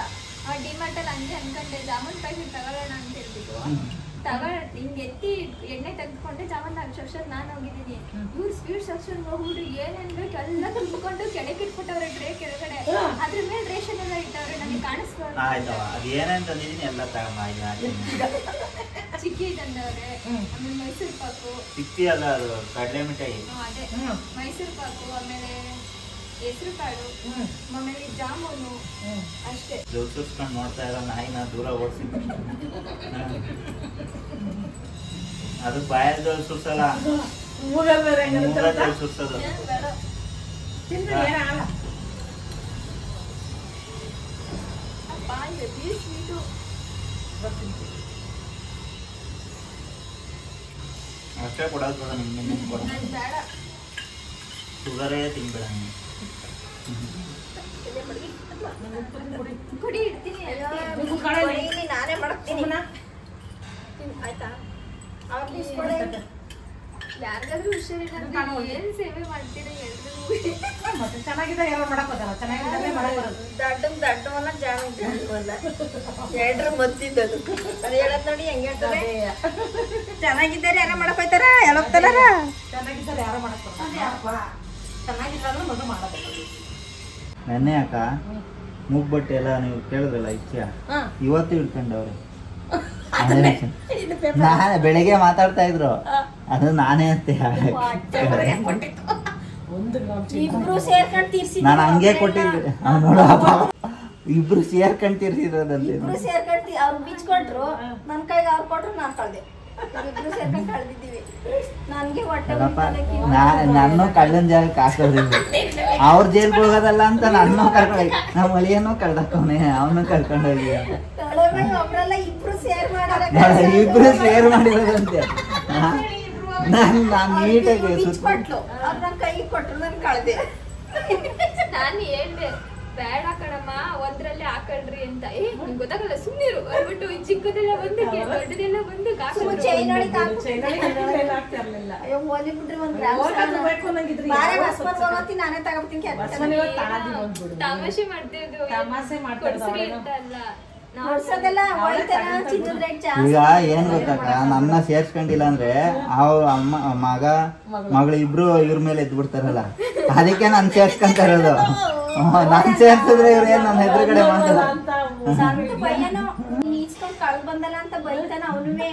ಡಿಮಾರ್ಟಲ್ಲಿ ಹಂಗೆ ಅನ್ಕೊಂಡೆ ಜಾಮೂನ್ ಪ್ಯಾಕೆಟ್ ತಗೊಳ್ಳೋಣ ಅಂತ ಹೇಳ್ಬಿಟ್ಟು ಹಿಂಗೆ ಎತ್ತಿ ಎಣ್ಣೆ ತೆಗೆದುಕೊಂಡೆ ಜಾಮೂನ್ ಸೆಕ್ಷನ್ ನಾನು ಹೋಗಿದ್ದೀನಿ. ಇವ್ರು ಸ್ವೀಟ್ ಸೆಕ್ಷನ್ ಹೋಗ್ಬಿಟ್ಟು ಏನೇನ್ ಬೇಕು ಎಲ್ಲ ತುಂಬಿಕೊಂಡು ಕೆಳಗೆ ಇಟ್ಬಿಟ್ಟವ್ರೆ ಟ್ರೇ ಕೆಳಗಡೆ. ಅದ್ರ ಮೇಲೆ ರೇಷನ್ ಎಲ್ಲ ಇಟ್ಟವ್ರೆ, ನನಗೆ ಕಾಣಿಸ್ಕೊಂಡು ಚಿಕ್ಕಿ ತಂದವ್ರೆ. ಆಮೇಲೆ ಮೈಸೂರು ಪಾಕು, ಚಿಕ್ಕಿ ಅಲ್ಲ ಅದು ಕಡಲೆ ಮಿಠಾಯಿ. ಅದೇ ಮೈಸೂರು ಪಾಕು, ಆಮೇಲೆ ಹೆಸರು ಕಾಳು, ಆಮೇಲೆ ಜಾಮೂನು ಅಷ್ಟೇ. ಜೋರ್ಸ್ಕೊಂಡು ನೋಡ್ತಾ ಇರೋ ನಾಯಿನ ದೂರ ಓಡಿಸಿ. ಅದು ಬಾಯಲ್ಲಿ ಸುರ್ಸಲ್ಲ, ಸುರ್ಸೋದು. ಅಷ್ಟೇ ಕೊಡೋದು ಕೂಡ ನಿಮ್ಗೆ ಕೊಡ. ಶುಗರೇ ತಿನ್ಬೇಡ ನೀವು. ಕುಡಿ ಇಡ್ತೀನಿ, ನಾನೇ ಮಾಡ್ತೀನಿ ಆಯ್ತಾ. ಯಾರಿಗಾದ್ರೂ ಹುಷಾರಿಲ್ಲ ಏನ್ ಸೇವೆ ಮಾಡ್ತೀರಾ ಮತ್ತೆ ಚೆನ್ನಾಗಿದೆ ಯಾರು ಮಾಡಕ್ ಬರಲ್ಲ, ಚೆನ್ನಾಗಿದ್ದಾನೆ ಮಾಡಕ್ ಬರಲ್ಲ. ದಡ್ಡವಲ್ಲ ಜಾಮೀನ್ ಎರಡ್ರ ಮದ್ದಿದ್ದದು ಅದು ಹೇಳದ್ ನೋಡಿ ಹೆಂಗ್ ಹೇಳ್ತಾರೆ. ಚೆನ್ನಾಗಿದ್ದಾರೆ ಯಾರ ಮಾಡಕ್ ಹೋಯ್ತಾರ, ಎಲ್ಲ ಹೋಗ್ತಾರ. ಚೆನ್ನಾಗಿದ್ದಾರೆ ಯಾರು ಮಾಡಕ್ ಬರಲ್ಲ, ಚೆನ್ನಾಗಿಲ್ಲ ಅಂದ್ರೆ ಮಗು ಮಾಡೋದಿಲ್ಲ. ನೆನ್ನೆ ಅಕ್ಕ ಮೂಗ್ಬಟ್ಟೆ ಎಲ್ಲ ನೀವು ಕೇಳಿದ್ರಲ್ಲ ಇಚ್ಛೆ, ಇವತ್ತು ಇಟ್ಕೊಂಡವ್ರೆ. ನಾನು ಬೆಳಿಗ್ಗೆ ಮಾತಾಡ್ತಾ ಇದ್ರು, ಅದು ನಾನೇ ಅಂತ ನಾನು ಹಂಗೆ ಕೊಟ್ಟಿದ್ದೆ. ನೋಡು ಇಬ್ರು ಸೇರ್ಕೊಂಡ್ ತೀರ್ಸಿರೋದಂತೆ. ಅವ್ರು ಬಿಚ್ಕೊಟ್ರು, ನನ್ ಕೈಗೆ ಅವ್ರು ಕೊಟ್ರು, ನಾನ್ ಕಳ್ದೆ. ಇಬ್ರು ಸೇರ್ಕೊಂಡ್ ಕಳ್ದಿದ್ದೀವಿ. ನನ್ಗೆ ಹೊಟ್ಟೆ ನನ್ನ ಕಳ್ಳನ್ ಜಾಗಕ್ಕೆ ಹಾಕೋದ್ರಿಂದ ಅವ್ರ ಜೈಲ್ಗೆ ಹೋಗೋದಲ್ಲ ಅಂತ ನನ್ನ ಕರ್ಕೊಂಡು ನಮ್ಮ ಮಳಿಯನ್ನೂ ಕಳ್ದಕ್ಕವನೆ, ಅವನು ಕರ್ಕೊಂಡೋಗಿ ಅಂತ ಇಬ್ರು ಸೇರ್ ಮಾಡಿರೋದಂತೆ. ನಾನು ನೀಟಾಗಿ ಸುತ್ತಮುತ್ತಲು ಕೈ ಕೊಟ್ರು, ನನ್ ಕಳ್ದೆ. ನಾನು ಹೇಳ್ದೆ ಬೇಡ ಕಣಮ್ಮ ಒಂದ್ರಲ್ಲೇ ಹಾಕಳ್ರಿ ಅಂತ. ನಿಮ್ಗೆ ಗೊತ್ತಾಗಲ್ಲ ಸುಮ್ಮನಿರು ಅಂದ್ಬಿಟ್ಟು ಚಿಕ್ಕದೆಲ್ಲ ಒಂದು ದೊಡ್ಡದೆಲ್ಲ ಒಂದು ನಾನೇ ತಗೋತೀನಿ. ತಮಾಷೆ ಮಾಡ್ತಿದ್ದು ಅಲ್ಲ. ಈಗ ಏನ್ ಗೊತ್ತಕ್ಕ, ನನ್ನ ಸೇರ್ಸ್ಕೊಂಡಿಲ್ಲ ಅಂದ್ರೆ ಅವ್ರ ಅಮ್ಮ ಮಗಳು ಇಬ್ರು ಇವ್ರ ಮೇಲೆ ಎದ್ದು ಬಿಡ್ತಾರಲ್ಲ, ಅದಕ್ಕೆ ನಾನು ಸೇರ್ಸ್ಕೊಂತ ಇರೋದು. ನಾನ್ ಸೇರ್ಸಿದ್ರೆ ಇವ್ರ ಏನ್ ನನ್ನ ಎದುರುಗಡೆ ಮಾಡ್ತಾರ. ನೀಚ್ಕೊಂಡ್ ಕಳ್ದ್ ಬಂದಲ್ಲ ಅಂತ ಬೈತಾನ ಅವನುವೆ.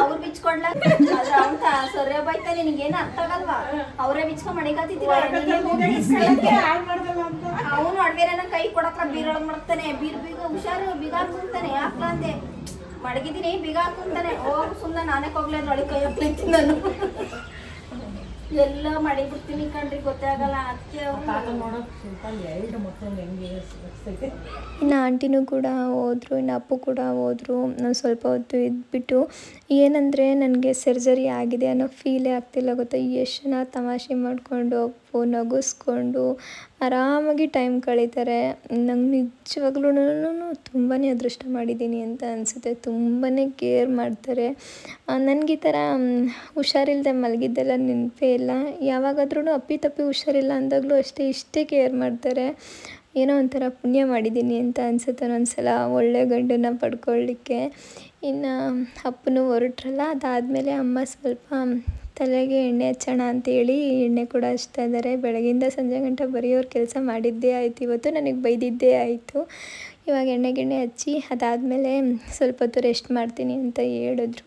ಅವ್ರು ಬಿಚ್ಕೊಂಡ್ಲ ಅಂತ ಸೊರ್ಯ ಬೈತಾನೆ. ನಿನ್ಗೇನು ಅರ್ಥ ಆಗಲ್ವಾ? ಅವರೇ ಬಿಚ್ಕೊಂಡ್ ಮಡಿಕತ್ತಿದ್ದೀರ. ಅವನು ಅಡ್ವೇನ ಕೈ ಕೊಡಕ್ಲ ಬೀರೊಳಗ್ ಮಾಡ್ತಾನೆ. ಬೀಗ ಹುಷಾರು, ಬೀಗ ಹಾಕುಂತಾನೆ. ಯಾಕ್ಲ ಅಂದೆ ಮಡಗಿದ್ದೀನಿ, ಬೀಗ ಹಾಕುಂತಾನೆ. ಹೋಗ್ ಸುಮ್ನೆ ನಾನೇ ಹೋಗ್ಲೇನ್ ಒಳಗೆ ಕೈ ಹಾಕ್ಲಿತ್ತೀನಿ ನಾನು. ಎಲ್ಲ ಮಾಡಿ ಬಿಡ್ತೀನಿ ಕಣ್ರಿ ಗೊತ್ತಾಗಲ್ಲ ಅದಕ್ಕೆ ತಾತ ನೋಡೋ ಸಿಂಪಲ್ 2 ಮಕ್ಕಳು ಹೆಂಗೆ ಸಿಗ್ತೈತೆ. ಇನ್ನು ಆಂಟಿನೂ ಕೂಡ ಹೋದರು, ಇನ್ನು ಅಪ್ಪು ಕೂಡ ಹೋದರು. ನಾನು ಸ್ವಲ್ಪ ಹೊತ್ತು ಇದ್ಬಿಟ್ಟು ಏನಂದರೆ ನನಗೆ ಸರ್ಜರಿ ಆಗಿದೆ ಅನ್ನೋ ಫೀಲೇ ಆಗ್ತಿಲ್ಲ ಗೊತ್ತಾ. ಎಷ್ಟು ಜನ ತಮಾಷೆ ಮಾಡಿಕೊಂಡು ಅಪ್ಪು ನಗಿಸ್ಕೊಂಡು ಆರಾಮಾಗಿ ಟೈಮ್ ಕಳೀತಾರೆ. ನಂಗೆ ನಿಜವಾಗ್ಲೂ ತುಂಬಾ ಅದೃಷ್ಟ ಮಾಡಿದ್ದೀನಿ ಅಂತ ಅನಿಸುತ್ತೆ. ತುಂಬಾ ಕೇರ್ ಮಾಡ್ತಾರೆ. ನನಗೆ ಈ ಥರ ಹುಷಾರಿಲ್ಲದೆ ಮಲಗಿದ್ದೆಲ್ಲ ನೆನಪೇ ಇಲ್ಲ. ಯಾವಾಗಾದ್ರೂ ಅಪ್ಪಿತಪ್ಪಿ ಹುಷಾರಿಲ್ಲ ಅಂದಾಗಲೂ ಅಷ್ಟೇ ಇಷ್ಟೇ ಕೇರ್ ಮಾಡ್ತಾರೆ. ಏನೋ ಒಂಥರ ಪುಣ್ಯ ಮಾಡಿದ್ದೀನಿ ಅಂತ ಅನಿಸುತ್ತೆ ಒಂದೊಂದ್ಸಲ ಒಳ್ಳೆ ಗಂಡನ್ನ ಪಡ್ಕೊಳ್ಳಿಕ್ಕೆ. ಇನ್ನು ಅಪ್ಪನೂ ಹೊರಟ್ರಲ್ಲ, ಅದಾದಮೇಲೆ ಅಮ್ಮ ಸ್ವಲ್ಪ ತಲೆಗೆ ಎಣ್ಣೆ ಹಚ್ಚೋಣ ಅಂತೇಳಿ ಎಣ್ಣೆ ಕೂಡ ಹಚ್ತಾ ಇದ್ದಾರೆ. ಬೆಳಗಿಂದ ಸಂಜೆ ಗಂಟೆ ಬರೀ ಅವ್ರು ಕೆಲಸ ಮಾಡಿದ್ದೇ ಆಯಿತು. ಇವತ್ತು ನನಗೆ ಬೈದಿದ್ದೇ ಆಯಿತು. ಇವಾಗ ಎಣ್ಣೆ ಹಚ್ಚಿ ಅದಾದಮೇಲೆ ಸ್ವಲ್ಪ ಹೊತ್ತು ರೆಸ್ಟ್ ಮಾಡ್ತೀನಿ ಅಂತ ಹೇಳಿದ್ರು.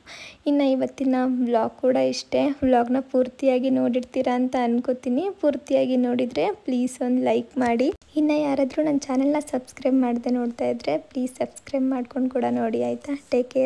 ಇನ್ನು ಇವತ್ತಿನ ವ್ಲಾಗ್ ಕೂಡ ಇಷ್ಟೇ. ವ್ಲಾಗ್ನ ಪೂರ್ತಿಯಾಗಿ ನೋಡಿರ್ತೀರಾ ಅಂತ ಅನ್ಕೋತೀನಿ. ಪೂರ್ತಿಯಾಗಿ ನೋಡಿದರೆ ಪ್ಲೀಸ್ ಒಂದು ಲೈಕ್ ಮಾಡಿ. ಇನ್ನು ಯಾರಾದರೂ ನನ್ನ ಚಾನೆಲ್ನ ಸಬ್ಸ್ಕ್ರೈಬ್ ಮಾಡದೆ ನೋಡ್ತಾ ಇದ್ದರೆ ಪ್ಲೀಸ್ ಸಬ್ಸ್ಕ್ರೈಬ್ ಮಾಡ್ಕೊಂಡು ಕೂಡ ನೋಡಿ ಆಯಿತಾ. Take care.